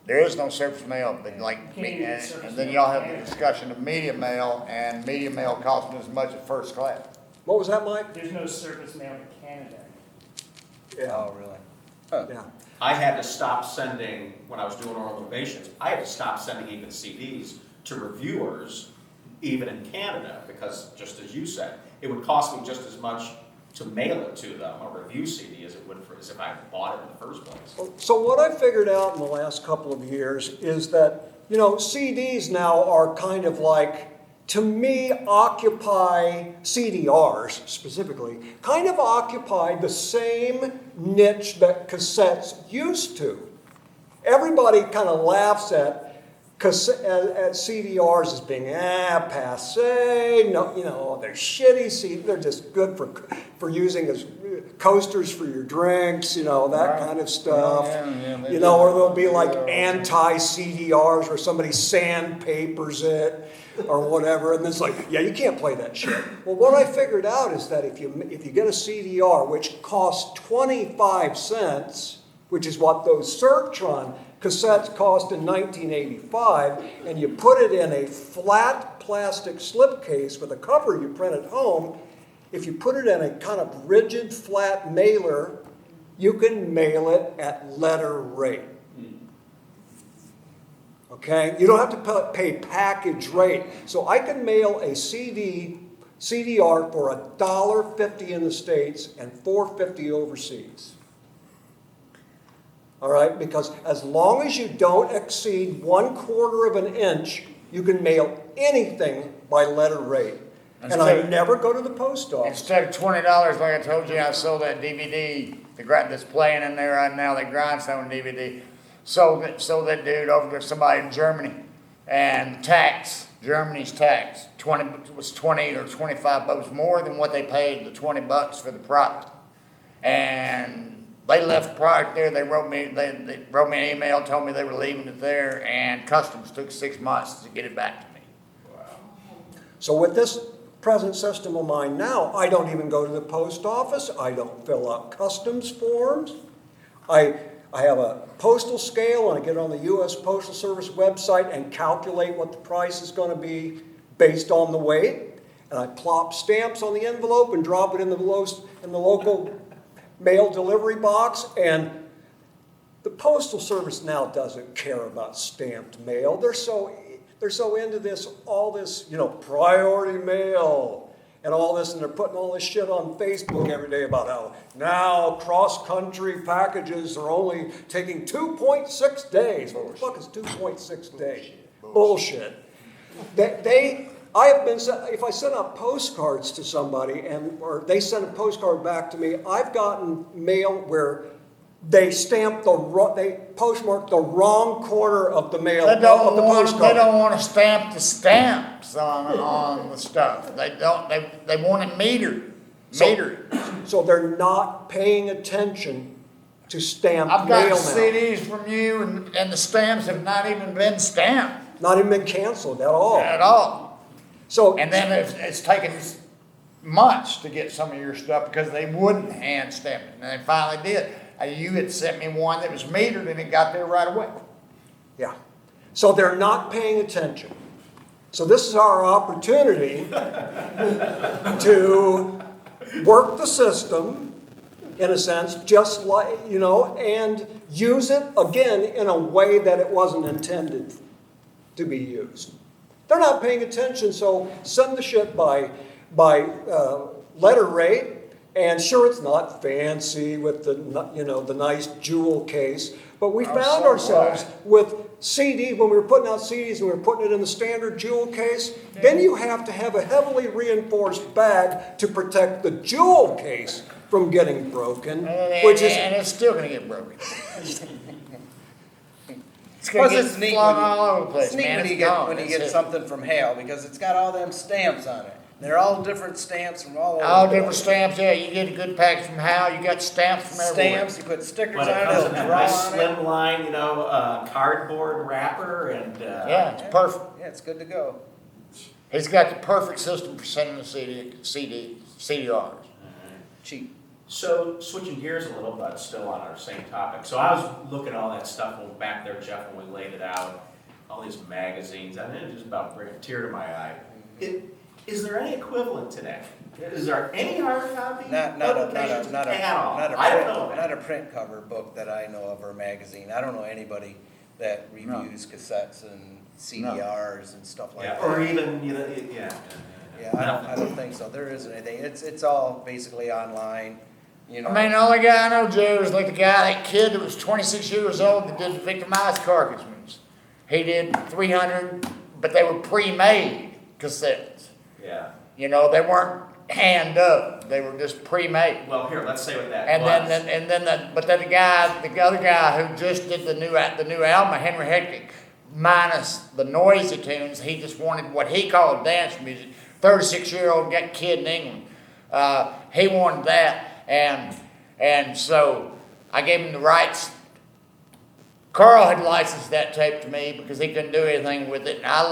there is no surface mail, but and then y'all have the discussion of media mail, and media mail costing as much as first class. What was that, Mike? There's no surface mail to Canada. Oh, really? Yeah. I had to stop sending, when I was doing oral innovations, I had to stop sending even CDs to reviewers, even in Canada, because just as you said, it would cost me just as much to mail it to them, a review CD, as it would as if I had bought it in the first place. So what I figured out in the last couple of years is that, CDs now are kind of like, to me, CDRs specifically, kind of occupy the same niche that cassettes used to. Everybody kind of laughs at CDRs as being passe. No, they're shitty. They're just good for using as coasters for your drinks. That kind of stuff. Or there'll be like anti-CDRs where somebody sandpapers it or whatever, and it's like, yeah, you can't play that shit. Well, what I figured out is that if you get a CDR which costs 25 cents, which is what those Sertron cassettes cost in 1985, and you put it in a flat plastic slipcase with a cover you print at home, if you put it in a kind of rigid flat mailer, you can mail it at letter rate. Okay? You don't have to pay package rate. So I can mail a CDR for $1.50 in the States and $4.50 overseas. All right, because as long as you don't exceed 1/4 of an inch, you can mail anything by letter rate. And I never go to the post office. Instead of $20, like I told you, I sold that DVD that's playing in there right now, that Grindstone DVD. Sold that dude over to somebody in Germany, and Germany's tax, was 20 or 25 bucks more than what they paid, the 20 bucks for the product. And they left the product there. They wrote me an email, told me they were leaving it there, and customs took 6 months to get it back to me. So with this present system of mine now, I don't even go to the post office. I don't fill out customs forms. I have a postal scale, and I get on the U.S. Postal Service website and calculate what the price is going to be based on the weight. And I plop stamps on the envelope and drop it in the local mail delivery box. And the Postal Service now doesn't care about stamped mail. They're so into all this, priority mail and all this, and they're putting all this shit on Facebook every day about how now cross-country packages are only taking 2.6 days. What the fuck is 2.6 days? Bullshit. If I send out postcards to somebody or they send a postcard back to me, I've gotten mail where they postmarked the wrong corner of the mail They of the postcard. They don't want to stamp the stamps on the stuff. They want it metered. So they're not paying attention to stamped I've mail got now. CDs from you, and the stamps have not even been stamped Not even been canceled at all. at all. So And then it's taken months to get some of your stuff because they wouldn't hand stamp it, and they finally did. You had sent me one that was metered, and it got there right away. yeah. So they're not paying attention. So this is our opportunity to work the system, in a sense, just like, and use it, again, in a way that it wasn't intended to be used. They're not paying attention, so send the shit by letter rate, and sure, it's not fancy with the nice jewel case, But we Oh, found so ourselves what? with CD, when we were putting out CDs and we were putting it in the standard jewel case, then you have to have a heavily reinforced bag to protect the jewel case from getting broken, which is And it's still gonna get broken. It's Plus, gonna it's get neat flung when you- all over the place, It's neat man. when you It's get, gone. when you That's get it. something from Hal, because it's got all them stamps on it. They're all different stamps from all over. All the different place. stamps, yeah, you get a good package from Hal, you got stamps from everywhere. Stamps, you put stickers But on it it, comes it'll in that draw nice on it. slim line, cardboard wrapper and. Yeah, it's perfect. Yeah, it's good to go. He's got the perfect system for sending the CDRs. Cheap. So switching gears a little, but still on our same topic. So I was looking at all that stuff back there, Jeff, when we laid it out, all these magazines. I mean, it just about bring a tear to my eye. Is there any equivalent to that? Is there any hard copy publications at all? I don't know. Not a print cover book that I know of or magazine. I don't know anybody that reviews cassettes and CDRs and stuff like Yeah, that. or even, yeah. Yeah, I don't think so. There isn't anything. It's all basically online, I mean, the only guy I know, Joe, is like that kid that was 26 years old that did the victimized carcass ones. He did 300, but they were pre-made cassettes. Yeah. They weren't hand up. They were just pre-made. Well, here, let's say what that And was. then the other guy who just did the new album, Henry Hectic, minus the noisy tunes, he just wanted what he called dance music. 36-year-old kid in England. He wanted that, and so I gave him the rights. Carl had licensed that tape to me because he couldn't do anything with it, and I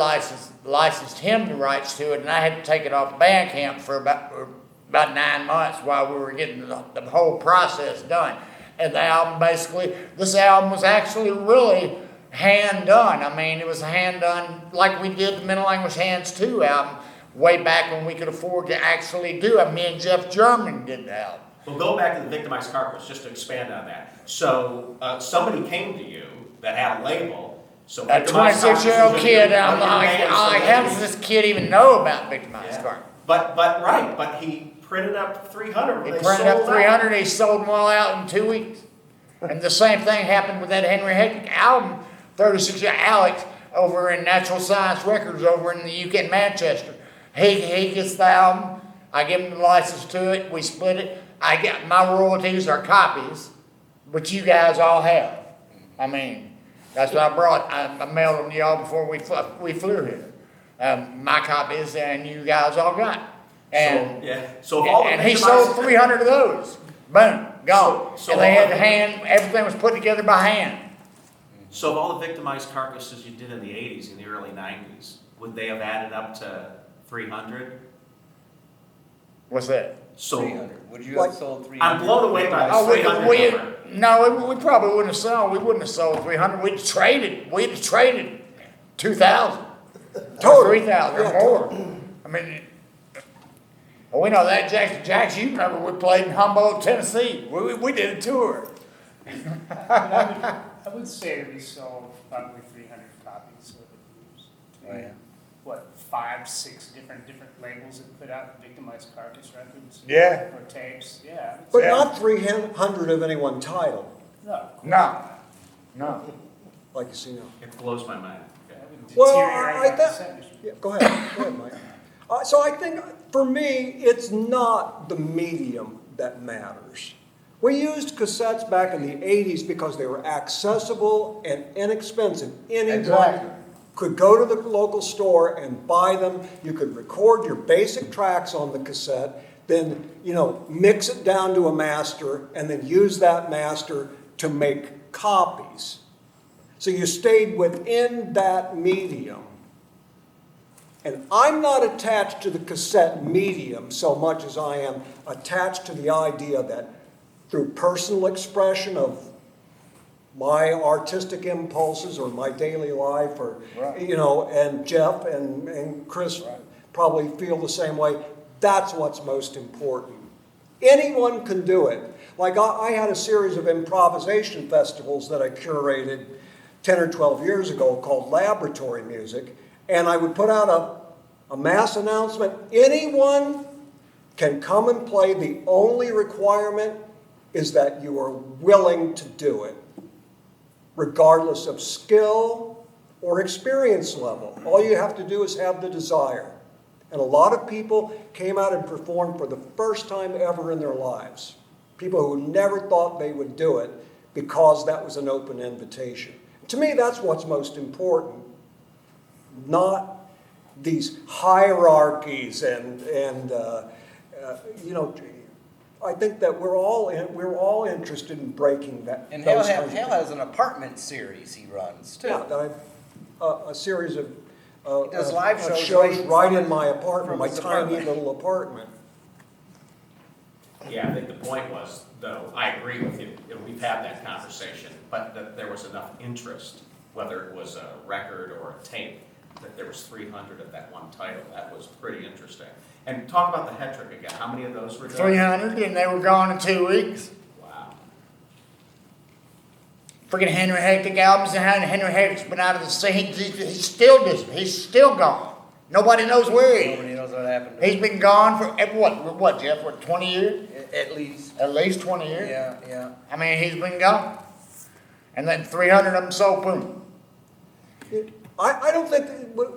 licensed him the rights to it, and I had to take it off Bandcamp for about 9 months while we were getting the whole process done. And this album was actually really hand done. I mean, it was hand done like we did the Mental Anguish Hands 2 album way back when we could afford to actually do it. Me and Jeff German did the album. Well, go back to the victimized carcass, just to expand on that. So, somebody came to you that had a label. So A Victimized Carcass 26-year-old was kid, under I'm your like, name, so how does this kid even know about victimized Yeah. carcass? But he printed up 300. He They printed sold up out. 300, he sold them all out in 2 weeks. And the same thing happened with that Henry Hectic album, 36-year Alex, over in Natural Science Records over in the UK in Manchester. He gets the album, I give him the license to it, we split it. I get my royalties are copies, which you guys all have. I mean, that's what I brought. I mailed them to y'all before we flew here. My copies, and you guys all got. And So if all the and he victimized- sold 300 of those. Boom, gone. So And they all had the- hand. Everything was put together by hand. So of all the victimized carcasses you did in the 80s and the early 90s, would they have added up to 300? What's that? So 300. Would you Like- have sold 300? I'm blown away by this. Oh, 300 number. we probably wouldn't have sold. We wouldn't have sold 300. We'd have traded 2,000, or 3,000 or more. I mean, well, we know that, Jackson. You remember we played in Humboldt, Tennessee. We did a tour. I would say we sold probably 300 copies of it. Oh, yeah. What, 5, 6 different labels that put out victimized carcass records? Yeah. Or tapes, yeah. But Yeah. not 300 of any one title, No, No. like you see now. It blows my mind. that would Well, deteriorate I our thought- percentage. Yeah, go ahead, Mike. So I think, for me, it's not the medium that matters. We used cassettes back in the 80s because they were accessible and inexpensive. Anyone Exactly. could go to the local store and buy them. You could record your basic tracks on the cassette, then, mix it down to a master, and then use that master to make copies. So you stayed within that medium. And I'm not attached to the cassette medium so much as I am attached to the idea that through personal expression of my artistic impulses or my daily life, or, Right. and Jeff and Chris probably feel the same way, that's what's most important. Anyone can do it. Like I had a series of improvisation festivals that I curated 10 or 12 years ago called Laboratory Music, and I would put out a mass announcement. Anyone can come and play. The only requirement is that you are willing to do it. regardless of skill or experience level. All you have to do is have the desire. And a lot of people came out and performed for the first time ever in their lives. People who never thought they would do it because that was an open invitation. To me, that's what's most important, not these hierarchies and you know, I think that we're all interested in breaking that. And those Hal kinds of has an apartment series he runs too. yeah, a series of He does live shows right from in my apartment, from my his tiny apartment. little apartment. Yeah, I think the point was, though, I agree with you, and we've had that conversation, but that there was enough interest, whether it was a record or a tape, that there was 300 of that one title. That was pretty interesting. And talk about the hat trick again. How many of those were done? 300, and they were gone in 2 weeks. Wow. Freaking Henry Hectic albums, and Henry Hectic's been out of the scene. He's still distant. He's still gone. Nobody knows where he is. Nobody knows what happened to him. He's been gone for, what, Jeff, 20 years? At least. At least 20 years. Yeah. I mean, he's been gone. And then 300 of them sold boom. I don't think,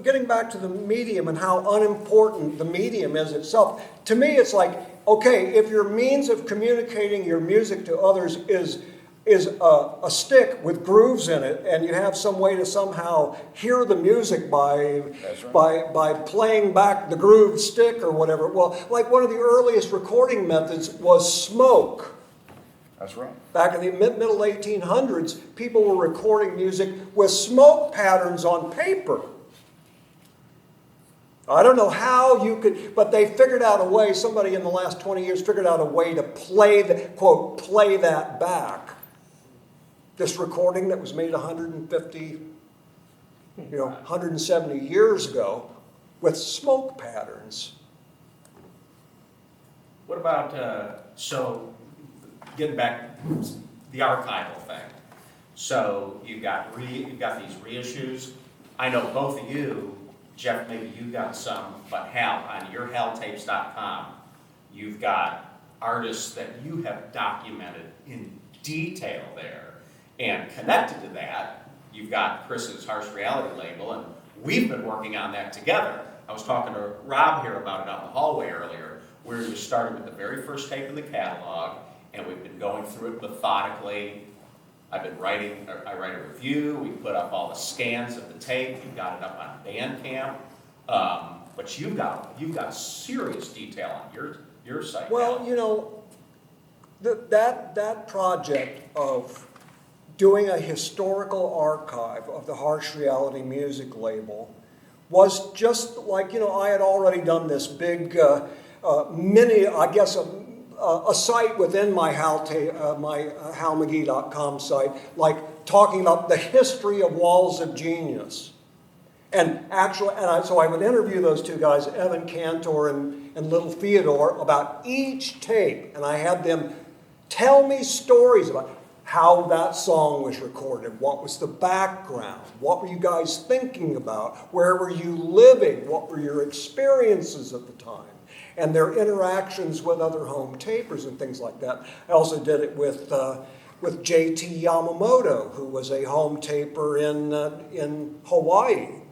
getting back to the medium and how unimportant the medium is itself, to me it's like, okay, if your means of communicating your music to others is a stick with grooves in it, and you have some way to somehow hear the music by playing back the grooved stick or whatever. Well, like one of the earliest recording methods was smoke. That's right. Back in the middle 1800s, people were recording music with smoke patterns on paper. I don't know how you could, but they figured out a way, somebody in the last 20 years figured out a way to play, quote, play that back. This recording that was made 170 years ago with smoke patterns. What about, getting back the archival thing. So you've got these reissues. I know both of you, Jeff, maybe you got some, but Hal, on your HalTapes.com, you've got artists that you have documented in detail there. And connected to that, you've got Chris's Harsh Reality label, and we've been working on that together. I was talking to Rob here about it out in the hallway earlier, where we started with the very first tape in the catalog, and we've been going through it methodically. I write a review, we put up all the scans of the tape, you've got it up on Bandcamp, but you've got serious detail on your site. Well, now. you know, that project of doing a historical archive of the Harsh Reality music label was just like, you know, I had already done this big mini, I guess, a site within my HalMcGee.com site, like talking about the history of Walls of Genius. And so I would interview those two guys, Evan Cantor and Little Theodore, about each tape. And I had them tell me stories about how that song was recorded, what was the background, what were you guys thinking about, where were you living, what were your experiences at the time, and their interactions with other home tapers and things like that. I also did it with J.T. Yamamoto, who was a home taper in Hawaii.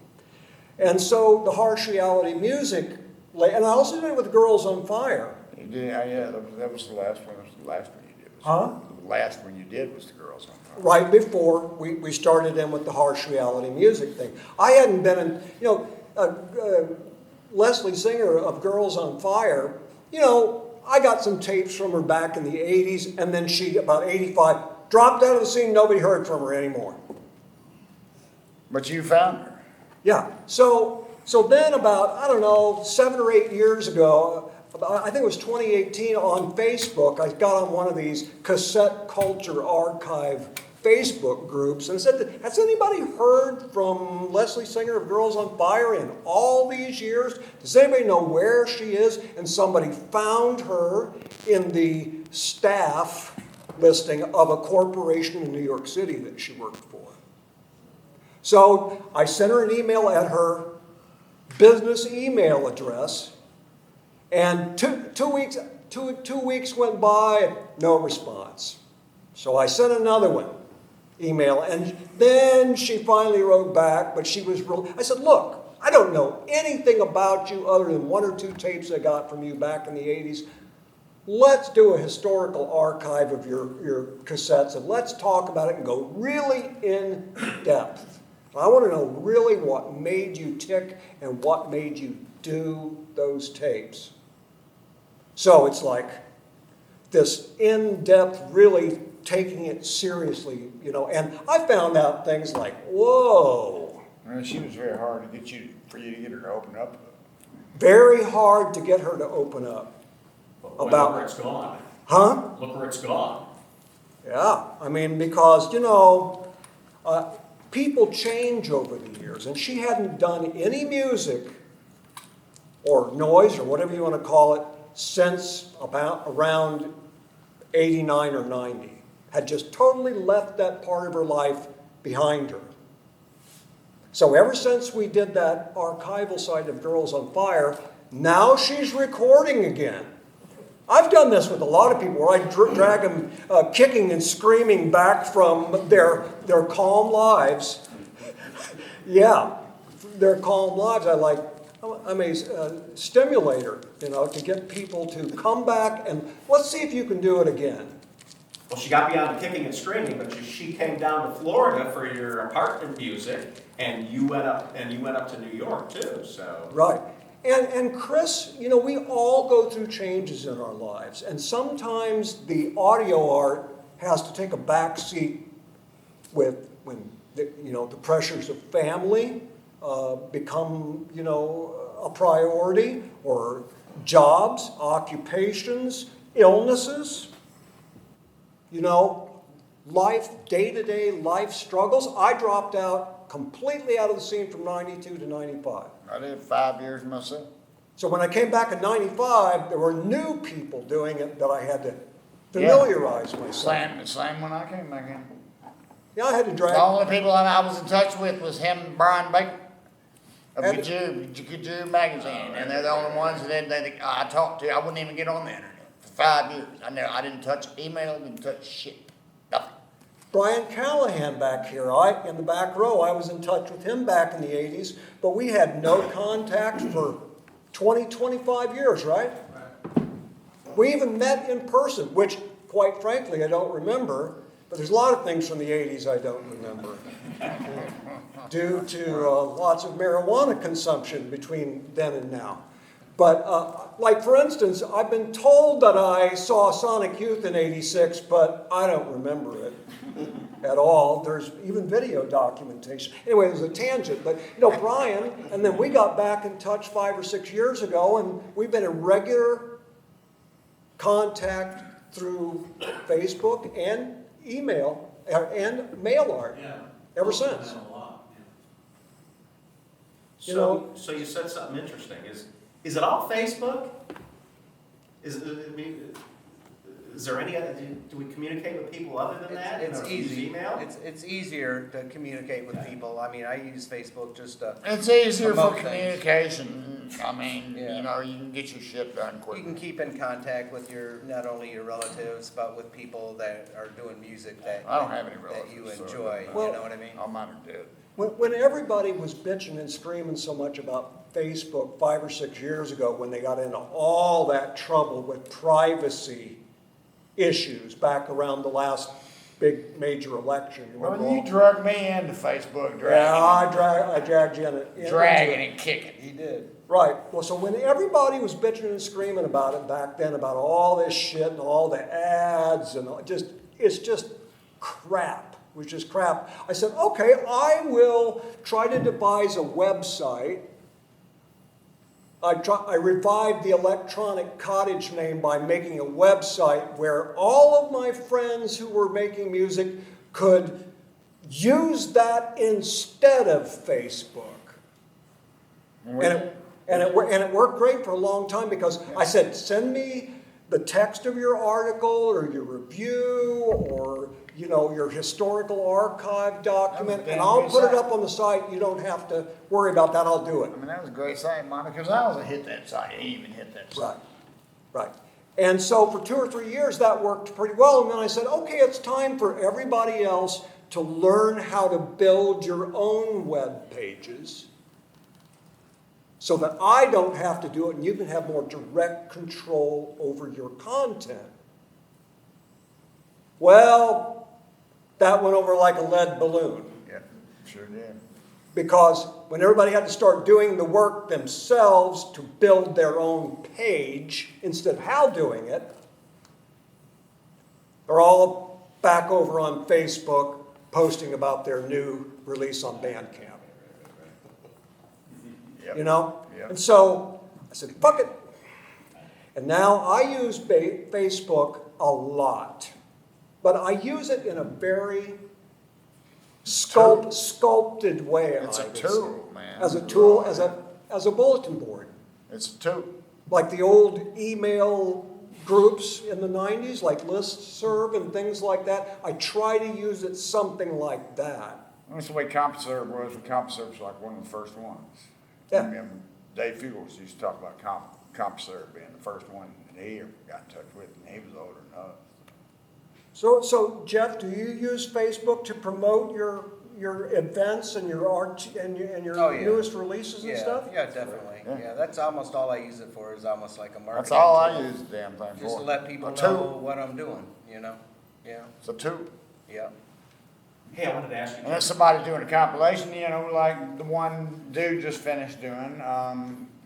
And so the Harsh Reality music, and I also did it with Girls on Fire. Yeah, that was the last one. That was the last one you did. Huh? The last one you did was the Girls on Fire. Right before we started in with the Harsh Reality music thing. I hadn't been in, you know, Leslie Singer of Girls on Fire, you know, I got some tapes from her back in the 80s, and then she, about 85, dropped out of the scene, nobody heard from her anymore. But you found her. Yeah, so then about, I don't know, 7 or 8 years ago, I think it was 2018, on Facebook, I got on one of these Cassette Culture Archive Facebook groups and said, has anybody heard from Leslie Singer of Girls on Fire in all these years? Does anybody know where she is? And somebody found her in the staff listing of a corporation in New York City that she worked for. So I sent her an email at her business email address, and two weeks went by, no response. So I sent another one. email. And then she finally wrote back, but she was real. I said, look, I don't know anything about you other than 1 or 2 tapes I got from you back in the 80s. Let's do a historical archive of your cassettes and let's talk about it and go really in depth. I want to know really what made you tick and what made you do those tapes. So it's like this in-depth, really taking it seriously, and I found out things like, whoa. Well, she was very hard for you to get her to open up. Very hard to get her to open up. Look where it's gone. Huh? Look where it's gone. Yeah, I mean, because, people change over the years, and she hadn't done any music or noise or whatever you want to call it since about around 89 or 90. Had just totally left that part of her life behind her. So ever since we did that archival side of Girls on Fire, now she's recording again. I've done this with a lot of people where I drag them kicking and screaming back from their calm lives. Yeah, their calm lives. I'm a stimulator, to get people to come back and let's see if you can do it again. Well, she got beyond the kicking and screaming, but she came down to Florida for your apartment music, and you went up to New York too. So right. And Chris, we all go through changes in our lives, and sometimes the audio art has to take a back seat when the pressures of family become a priority, or jobs, occupations, illnesses, life, day-to-day life struggles. I dropped out completely out of the scene from 92 to 95. I did 5 years myself. So when I came back in 95, there were new people doing it that I had to familiarize myself. Same when I came back in. Yeah, I had to drag. The only people I was in touch with was him and Brian Baker of Kajou magazine, and they're the only ones that I talked to. I wouldn't even get on the internet for 5 years. I didn't touch email, didn't touch shit, nothing. Brian Callahan back here, in the back row, I was in touch with him back in the 80s, but we had no contact for 20, 25 years, right? We even met in person, which, quite frankly, I don't remember, but there's a lot of things from the 80s I don't remember, due to lots of marijuana consumption between then and now. But, like for instance, I've been told that I saw Sonic Youth in '86, but I don't remember it at all. There's even video documentation. Anyway, it was a tangent. But, Brian, and then we got back in touch 5 or 6 years ago, and we've been in regular contact through Facebook and email and mail art ever since. So you said something interesting. Is it all Facebook? Is there any other? Do we communicate with people other than that? It's easy. Email. It's easier to communicate with people. I mean, I use Facebook just to. It's easier for promote things. communication. I mean, Yeah. you can get your shit done quick. You can keep in contact with not only your relatives, but with people that are doing music that I don't have any that you relatives, so enjoy. well, You know what I mean? All mine are dead. When everybody was bitching and screaming so much about Facebook 5 or 6 years ago, when they got into all that trouble with privacy issues back around the last big major election. Well, you drug me into Facebook, Yeah, I dragged you in it. dragging and kicking. He did. Right. Well, so when everybody was bitching and screaming about it back then, about all this shit and all the ads and it's just crap. It was just crap. I said, okay, I will try to devise a website. I revived the electronic cottage name by making a website where all of my friends who were making music could use that instead of Facebook. And it worked great for a long time because I said, send me the text of your article or your review or your historical archive document, and I'll put it up on the site. You don't have to worry about that. I'll do it. I mean, that was a great site, Monica, because I was hit that site. I even hit that site. Right. And so for 2 or 3 years, that worked pretty well. And then I said, okay, it's time for everybody else to learn how to build your own web pages so that I don't have to do it and you can have more direct control over your content. Well, that went over like a lead balloon. Yeah, sure did. Because when everybody had to start doing the work themselves to build their own page instead of Hal doing it, they're all back over on Facebook posting about their new release on Bandcamp. Yep. You know? Yep. And so I said, fuck it. And now I use Facebook a lot. But I use it in a very sculpted way. It's I a would tool, say. man. As a tool, as a bulletin board. It's a tool. Like the old email groups in the 90s, like listserv and things like that. I try to use it something like that. That's the way CompuServe was, and CompuServe was like one of the first ones. Yeah. I remember Dave Fuels used to talk about CompuServe being the first one that he ever got in touch with, and he was older than us. So Jeff, do you use Facebook to promote your events and your art and your Oh, yeah. newest releases and stuff? Yeah, definitely. Yeah. Yeah, that's almost all I use it for, is almost like a marketing. That's all I tool. use the damn thing for. Just to let people A know tool. what I'm doing, you know? Yeah, It's a tool. yeah. Hey, I wanted to ask you. And then somebody doing a compilation, you know, like the one dude just finished doing,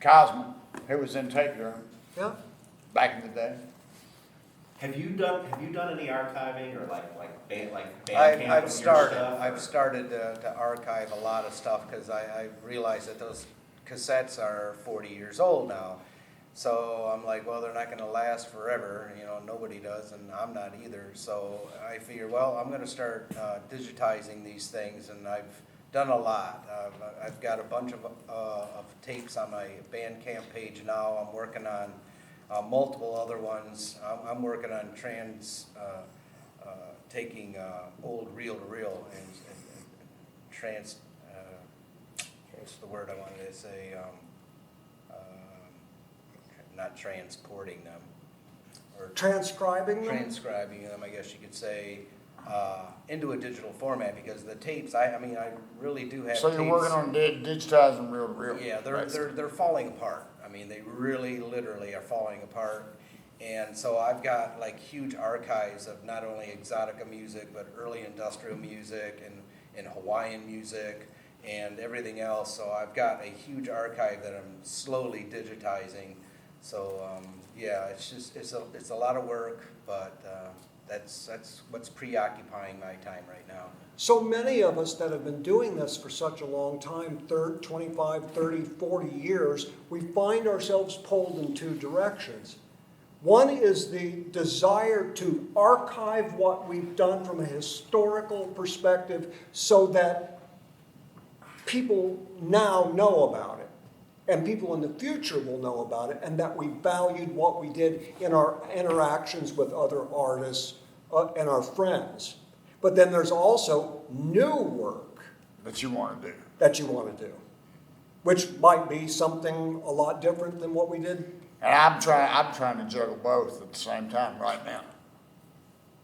Cosmo, who was in Tape Room Yeah. back in the day. Have you done any archiving or like Bandcamp I've of your started, stuff, I've or- started to archive a lot of stuff, because I realized that those cassettes are 40 years old now. So I'm like, well, they're not gonna last forever, you know, nobody does, and I'm not either. So I figure, well, I'm gonna start digitizing these things, and I've done a lot. I've got a bunch of tapes on my Bandcamp page now. I'm working on multiple other ones. I'm working on taking old reel-to-reel and what's the word I wanted to say? Not transporting them, or Transcribing them? transcribing them, I guess you could say, into a digital format, because the tapes, I mean, I really do have So tapes. you're working on digitizing reel to reel? Yeah, they're falling apart. I mean, they really literally are falling apart. And so I've got like huge archives of not only Exoteque music, but early industrial music and Hawaiian music and everything else. So I've got a huge archive that I'm slowly digitizing. So yeah, it's a lot of work, but that's what's preoccupying my time right now. So many of us that have been doing this for such a long time, 25, 30, 40 years, we find ourselves pulled in two directions. One is the desire to archive what we've done from a historical perspective so that people now know about it, and people in the future will know about it, and that we valued what we did in our interactions with other artists and our friends. But then there's also new work That you want to do. that you want to do, which might be something a lot different than what we did. And I'm trying to juggle both at the same time right now.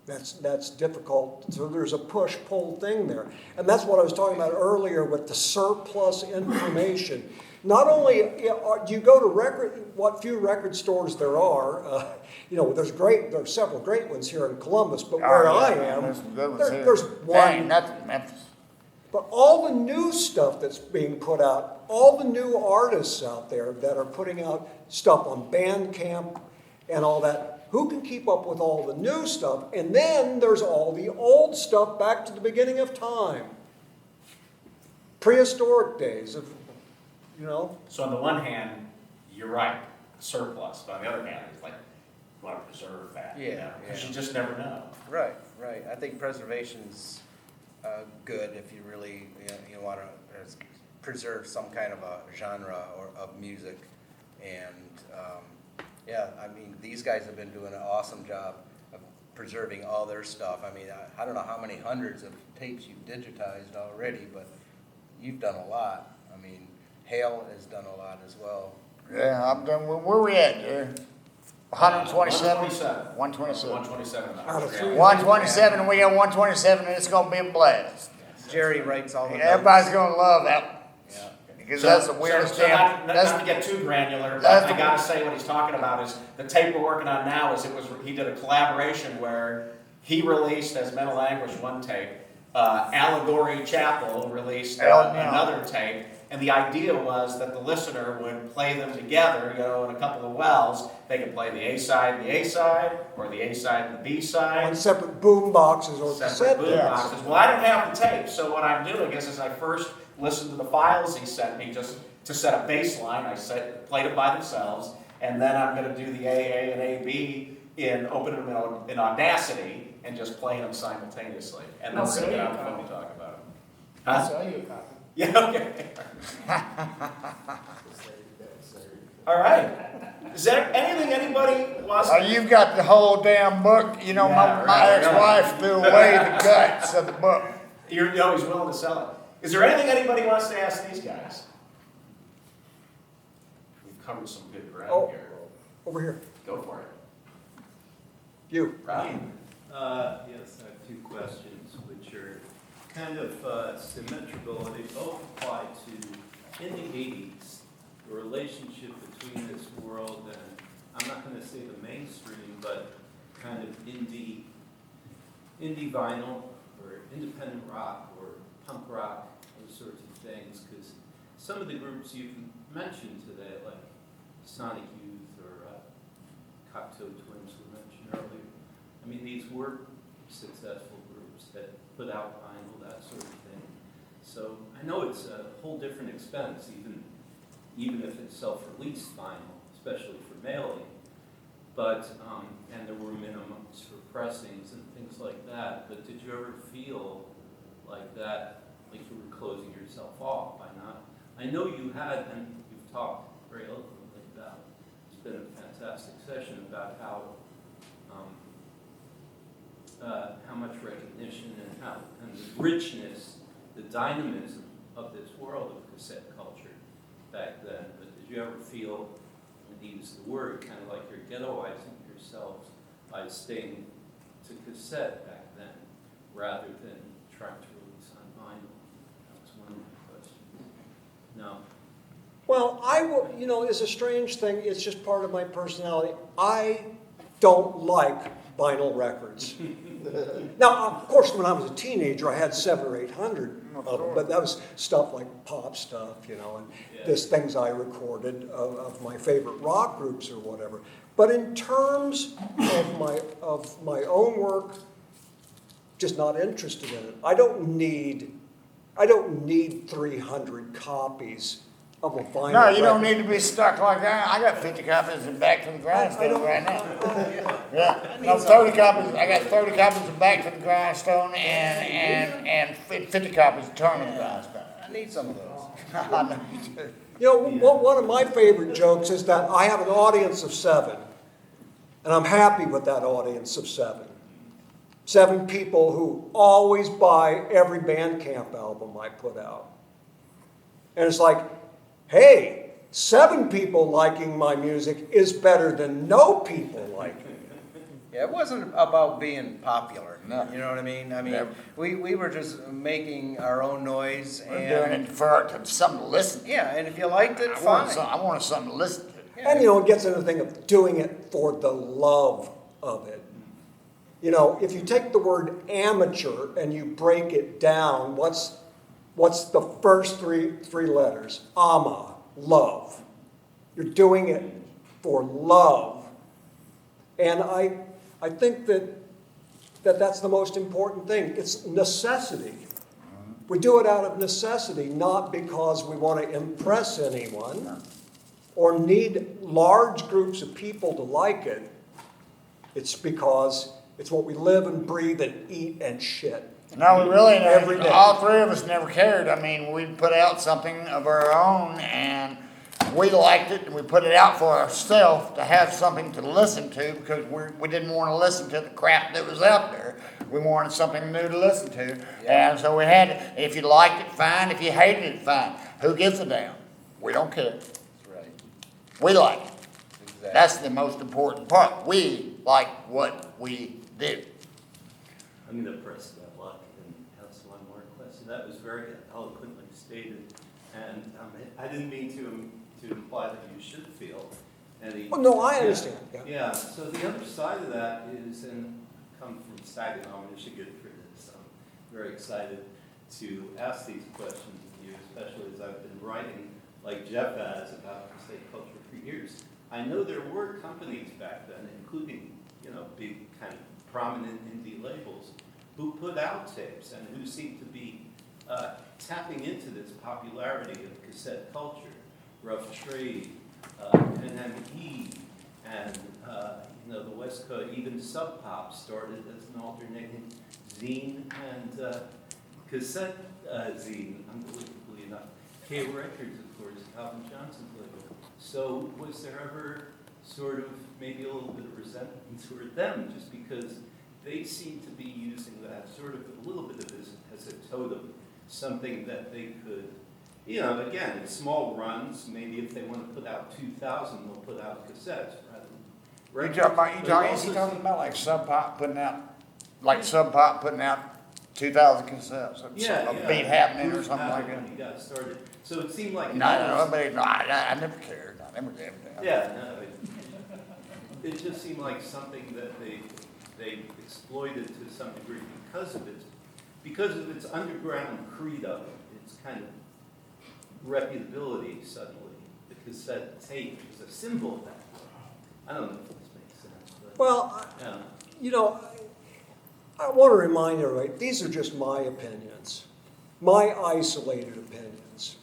That's difficult. So there's a push-pull thing there. And that's what I was talking about earlier with the surplus information. Not only do you go to what few record stores there are, you know, there's several great ones here in Columbus, but where Oh, yeah, I man, am, there's some good ones here. there's There ain't one. nothing in Memphis. But all the new stuff that's being put out, all the new artists out there that are putting out stuff on Bandcamp and all that, who can keep up with all the new stuff? And then there's all the old stuff back to the beginning of time. Prehistoric days of, you know. So on the one hand, you're right, surplus, but on the other hand, it's like, you want to preserve that. Yeah, Because yeah. you just never know. Right, right. I think preservation's good if you really you want to preserve some kind of a genre or of music. And yeah, I mean, these guys have been doing an awesome job of preserving all their stuff. I mean, I don't know how many hundreds of tapes you've digitized already, but you've done a lot. I mean, Hal has done a lot as well. Yeah, I'm done. Where we at, Jerry? 127? 127. 127. 127. Out of 300. 127, we got 127, and it's gonna be a blast. Jerry writes all the notes. Everybody's gonna love that, Yeah. because that's the weirdest So damn, not to get too granular, but that's I the- gotta say what he's talking about is, the tape we're working on now he did a collaboration where he released as Mental Anguish one tape, Allegory Chapel released another tape, and the idea was that the listener would play them together, in a couple of wells. They could play the A-side and the A-side, or the A-side and the B-side. On separate boom boxes or Separate cassette boom tapes. boxes. Well, I don't have the tape, so what I'm doing is I first listened to the files he sent me just to set a baseline. Played them by themselves, and then I'm going to do the AA and AB open them in Audacity and just playing them simultaneously, and then I'll send sell it you a out when copy. we talk about it. I'll Huh? sell you a copy. Yeah. Okay. All right. Is there anything anybody wants? you've got the whole damn book, Yeah, my right, ex-wife threw away the guts of the book. You're always willing to sell it. Is there anything anybody wants to ask these guys? We've covered some good ground Oh, here. over here. Go for it. You. Ryan. Yes, I have two questions, which are kind of symmetrical. They both apply to, in the 80s, the relationship between this world and, I'm not going to say the mainstream, but kind of indie vinyl, or independent rock, or punk rock, those sorts of things, because some of the groups you've mentioned today, like Sonic Youth or Cocteau Twins we mentioned earlier, I mean, these were successful groups that put out vinyl, that sort of thing. So I know it's a whole different expense, even if it's self-released vinyl, especially for mailing. But, and there were minimums for pressings and things like that. But did you ever feel like that, like you were closing yourself off by not? I know you had, and you've talked very eloquently about, it's been a fantastic session about how much recognition and the richness, the dynamism of this world of cassette culture back then. But did you ever feel, and use the word, kind of like you're ghettoizing yourselves by staying to cassette back then, rather than trying to release on vinyl? That was one of my questions. No. Well, it's a strange thing. It's just part of my personality. I don't like vinyl records. Now, of course, when I was a teenager, I had 700 or 800 of them, but that was stuff like pop stuff, and just things I recorded of my favorite rock groups or whatever. But in terms of my own work, just not interested in it. I don't need 300 copies of a vinyl. No, you don't record. need to be stuck like that. I got 50 copies of Back to the Grindstone right now. Yeah, no, 30 copies, I got 30 copies of Back to the Grindstone and 50 copies of Turn to the Grindstone. I need some of those. I know you do. One of my favorite jokes is that I have an audience of 7, and I'm happy with that audience of 7. 7 people who always buy every Bandcamp album I put out. And it's like, hey, 7 people liking my music is better than no people liking it. Yeah, it wasn't about being popular. No. You know what I mean? Never. We were just making our own noise, We're and doing it for something to listen to. yeah, and if you liked it, I wanted fine. something to listen to. And it gets into the thing of doing it for the love of it. If you take the word amateur and you break it down, what's the first three letters? Ama, love. You're doing it for love. And I think that's the most important thing. It's necessity. We do it out of necessity, not because we want to impress anyone or need large groups of people to like it. It's because it's what we live and breathe and eat and shit. No, we really Every day. all 3 of us never cared. I mean, we put out something of our own, and we liked it, and we put it out for ourselves to have something to listen to, because we didn't want to listen to the crap that was out there. We wanted something new to listen to, and so we had it. If you liked it, fine. If you hated it, fine. Who gives a damn? We don't care. That's right. We like it. Exactly. That's the most important part. We like what we do. I'm going to press that luck and ask one more question. That was very eloquently stated, and I didn't mean to imply that you should feel any. Well, no, I understand, yeah. Yeah, so the other side of that is, and I come from Saginaw, Michigan for this, I'm very excited to ask these questions of you, especially as I've been writing, like Jeff has, about cassette culture for years. I know there were companies back then, including, big kind of prominent indie labels, who put out tapes and who seemed to be tapping into this popularity of cassette culture. Rough Trade, MGE, and the West Coast, even Sub Pop started as an alternating zine and cassette zine, unbelievably enough. K Records, of course, Calvin Johnson's label. So was there ever sort of maybe a little bit of resentment toward them, just because they seem to be using that sort of a little bit of this as a totem, something that they could, again, in small runs, maybe if they want to put out 2,000, they'll put out cassettes rather than records. Is he talking about like Sub Pop putting out 2,000 cassettes? A beat happening or something like that? When he got started. So it seemed like. I never cared. I never gave a damn. Yeah, no, it just seemed like something that they exploited to some degree because of its underground credo, its kind of reputability suddenly. The cassette tape is a symbol of that. I don't know if this makes sense. But, Well, yeah. I want to remind everybody, these are just my opinions, my isolated opinions,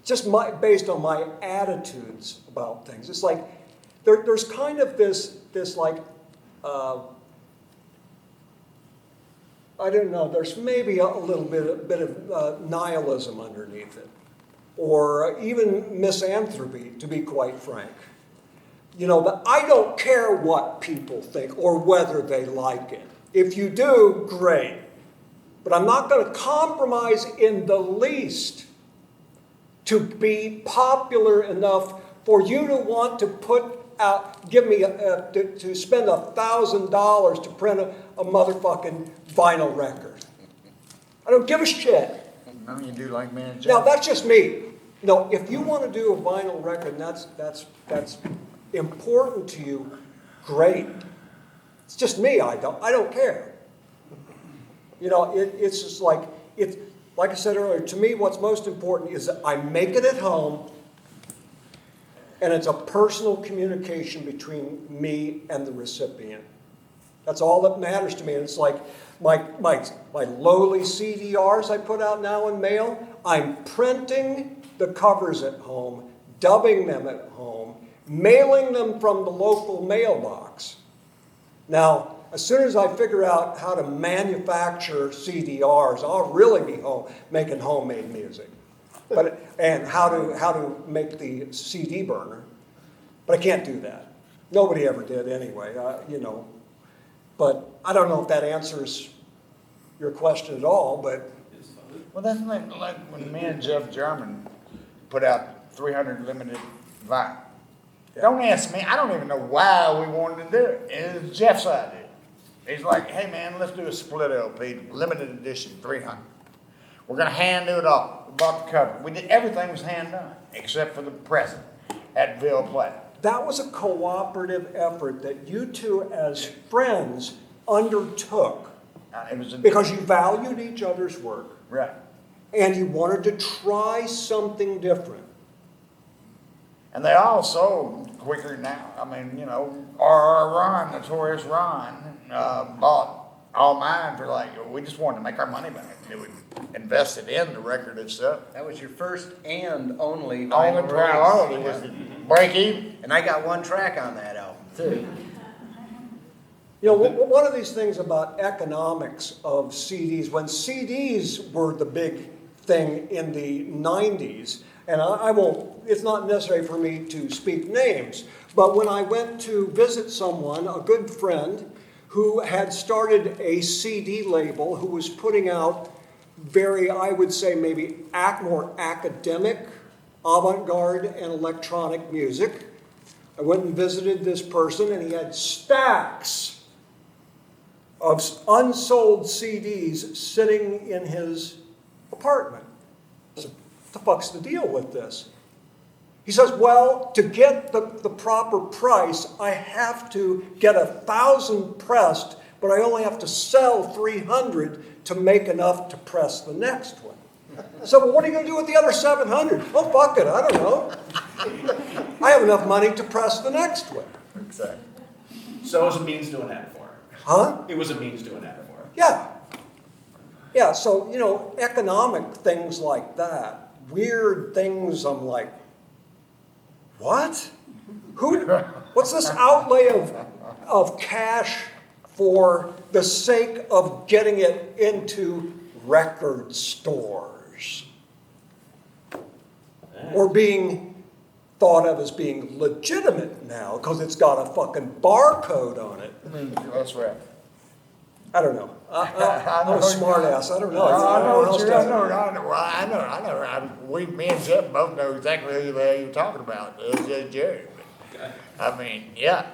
just based on my attitudes about things. It's like there's kind of this like, I don't know, there's maybe a little bit of nihilism underneath it, or even misanthropy, to be quite frank. But I don't care what people think or whether they like it. If you do, great. But I'm not going to compromise in the least to be popular enough for you to want to give me, to spend $1,000 to print a motherfucking vinyl record. I don't give a shit. No, you do like me and Jeff. Now, that's just me. If you want to do a vinyl record and that's important to you, great. It's just me. I don't care. It's just like I said earlier. To me, what's most important is that I make it at home, and it's a personal communication between me and the recipient. That's all that matters to me. And it's like my lowly CDRs I put out now in mail. I'm printing the covers at home, dubbing them at home, mailing them from the local mailbox. Now, as soon as I figure out how to manufacture CDRs, I'll really be making homemade music. And how to make the CD burner. But I can't do that. Nobody ever did anyway, But I don't know if that answers your question at all, but... Well, that's like when me and Jeff German put out 300 limited vinyl. Yeah. Don't ask me. I don't even know why we wanted to do it. It was Jeff's idea. He's like, hey, man, let's do a split LP, limited edition, 300. We're going to hand do it all. We bought the cover. Everything was hand done, except for the present at Ville Play. That was a cooperative effort that you two as friends undertook. Because you valued each other's work. Right. And you wanted to try something different. And they all sold quicker now. I mean, R.R. Ron, Notorious Ron, bought all mine for we just wanted to make our money back. It would invest it in the record itself. That was your first and only Only vinyl priority release. was to break even. And I got one track on that album, too. One of these things about economics of CDs, when CDs were the big thing in the 90s, and I won't, it's not necessary for me to speak names, but when I went to visit someone, a good friend, who had started a CD label, who was putting out very, I would say maybe more academic, avant-garde, and electronic music, I went and visited this person, and he had stacks of unsold CDs sitting in his apartment. I said, what the fuck's the deal with this? He says, well, to get the proper price, I have to get 1,000 pressed, but I only have to sell 300 to make enough to press the next one. I said, well, what are you going to do with the other 700? Oh, fuck it, I don't know. I have enough money to press the next one. Exactly. So it was a means to an end for her. Huh? It was a means to an end for her. Yeah. Yeah, so, economic things like that, weird things, I'm like, what? What's this outlay of cash for the sake of getting it into record stores? Or being thought of as being legitimate now because it's got a fucking barcode on it. That's right. I don't know. I'm a smart ass. I don't know. I know Everyone else does it. Me and Jeff both know exactly who the hell you're talking about. It's Jerry. I mean, yeah.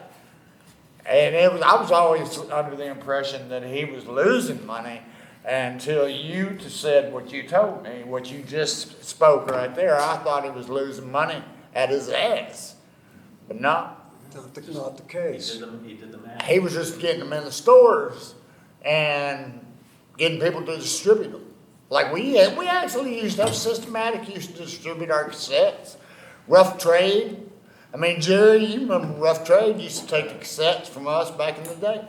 And I was always under the impression that he was losing money until you said what you told me, what you just spoke right there. I thought he was losing money at his ass, but not. Not the case. He did the math. He was just getting them in the stores and getting people to distribute them. Like we actually used to have Systematic used to distribute our cassettes. Rough Trade. I mean, Jerry, you remember Rough Trade used to take the cassettes from us back in the day.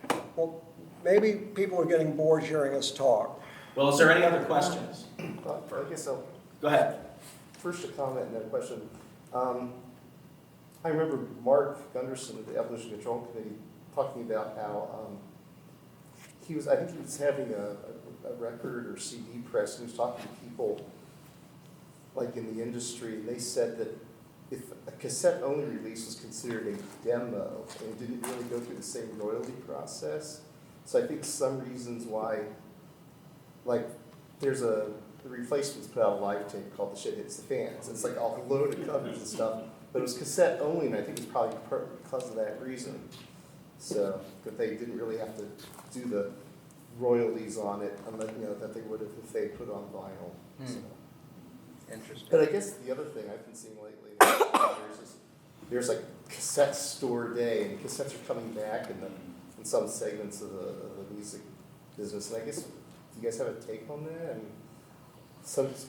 Yeah. Well, maybe people are getting bored hearing us talk. Well, is there any other questions? I guess so. Go ahead. First a comment and then a question. I remember Mark Gunderson of the Evolution Control Committee talking about how I think he was having a record or CD press, and he was talking to people like in the industry, and they said that if a cassette-only release was considered a demo and it didn't really go through the same royalty process, so I think some reasons why, like the Replacements put out a live tape called The Shit Hits the Fans. It's like all loaded covers and stuff, but it was cassette only, and I think it's probably because of that reason. So, that they didn't really have to do the royalties on it, unless, that they would have if they put on vinyl. So. Interesting. But I guess the other thing I've been seeing lately, there's like cassette store day, and cassettes are coming back in some segments of the music business. And I guess, do you guys have a take on that? And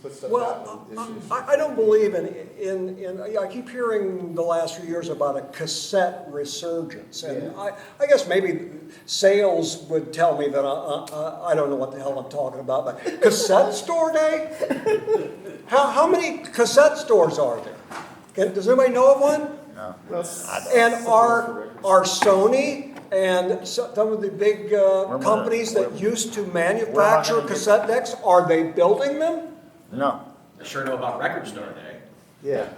put stuff out in issues? I don't believe I keep hearing the last few years about a cassette resurgence. And Yeah. I guess maybe sales would tell me that I don't know what the hell I'm talking about. But cassette store day? How many cassette stores are there? Does anybody know of one? No. Well, And are Sony and some of the big companies that used to manufacture cassette decks, are they building them? No. I sure know about Record Store Day. yeah.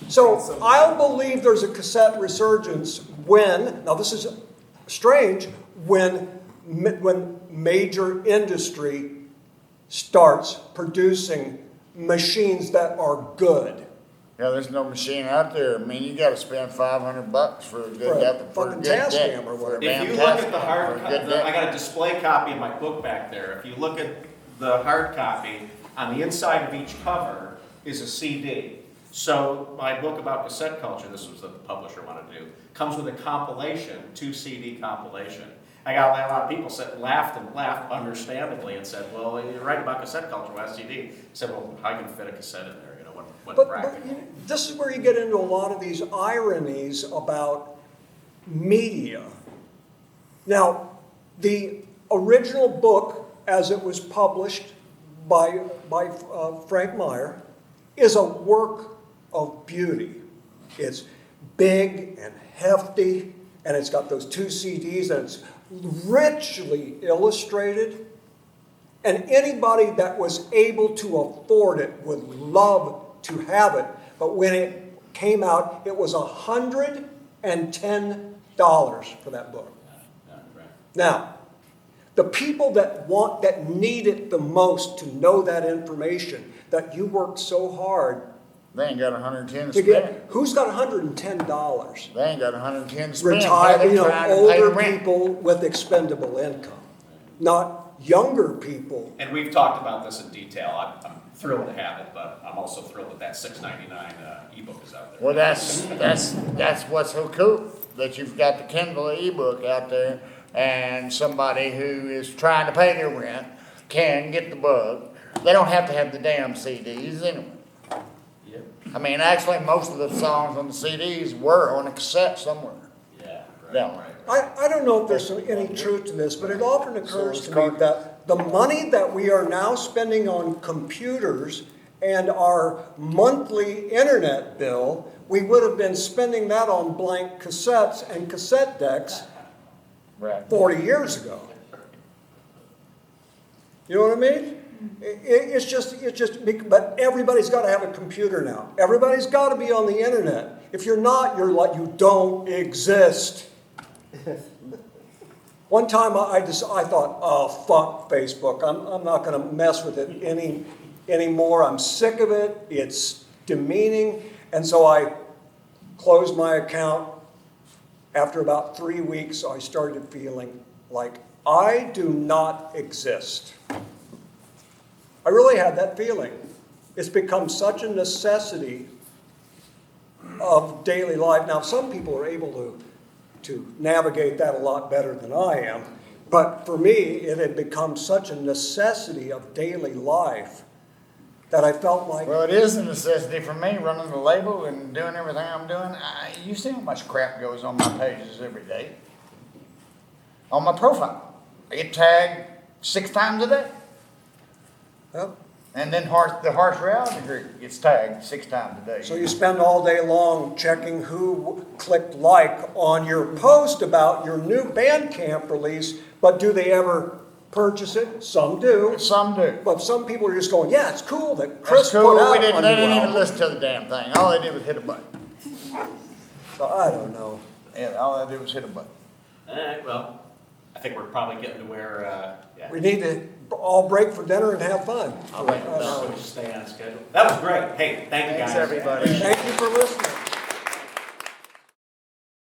So I'll believe there's a cassette resurgence when, now this is strange, when major industry starts producing machines that are good. Yeah, there's no machine out there. I mean, you got to spend $500 for a good fucking Tascam or whatever. If you look at the hard copy, I got a display copy of my book back there. If you look at the hard copy, on the inside of each cover is a CD. So my book about cassette culture, this was what the publisher wanted to do, comes with a compilation, 2 CD compilation. I got a lot of people laughed understandably and said, well, you're right about cassette culture, why CD? I said, well, how can you fit a cassette in there? What But practical? this is where you get into a lot of these ironies about media. Now, the original book, as it was published by Frank Meyer, is a work of beauty. It's big and hefty, and it's got those 2 CDs, and it's richly illustrated. And anybody that was able to afford it would love to have it. But when it came out, it was $110 for that book. Right. Now, the people that need it the most to know that information, that you worked so hard They ain't got 110 to To spend. get, who's got $110? They ain't got 110 to spend. How Retired, they you know, trying to pay the older rent? people with expendable income, not younger people. And we've talked about this in detail. I'm thrilled to have it, but I'm also thrilled that that $6.99 ebook is out there. Well, that's what's so cool, that you've got the Kindle ebook out there, and somebody who is trying to pay their rent can get the book. They don't have to have the damn CDs anyway. Yep. I mean, actually, most of the songs on the CDs were on a cassette somewhere. Yeah, Yeah. I don't know if there's any truth to this, but it often occurs it's to me called- that the money that we are now spending on computers and our monthly internet bill, we would have been spending that on blank cassettes and cassette decks Right. 40 years ago. You know what I mean? It's just, but everybody's got to have a computer now. Everybody's got to be on the internet. If you're not, you're like, you don't exist. One time I thought, oh, fuck Facebook. I'm not going to mess with it anymore. I'm sick of it. It's demeaning. And so I closed my account. After about 3 weeks, I started feeling like I do not exist. I really had that feeling. It's become such a necessity of daily life. Now, some people are able to navigate that a lot better than I am, but for me, it had become such a necessity of daily life that I felt like, Well, it is a necessity for me, running the label and doing everything I'm doing. You see how much crap goes on my pages every day? On my profile. I get tagged 6 times a day. well, And then the harsh reality group gets tagged 6 times a day. so you spend all day long checking who clicked like on your post about your new Bandcamp release, but do they ever purchase it? Some do. Some do. But some people are just going, yeah, it's cool that Chris That's cool. put out They a didn't new even album. listen to the damn thing. All they did was hit a button. So I don't know. Yeah, all they did was hit a button. All right, well, I think we're probably getting to where, yeah. We need to all break for dinner and have fun. I'll make a note to stay on schedule. That was great. Hey, thank you guys. Thanks, everybody. Thank you for listening.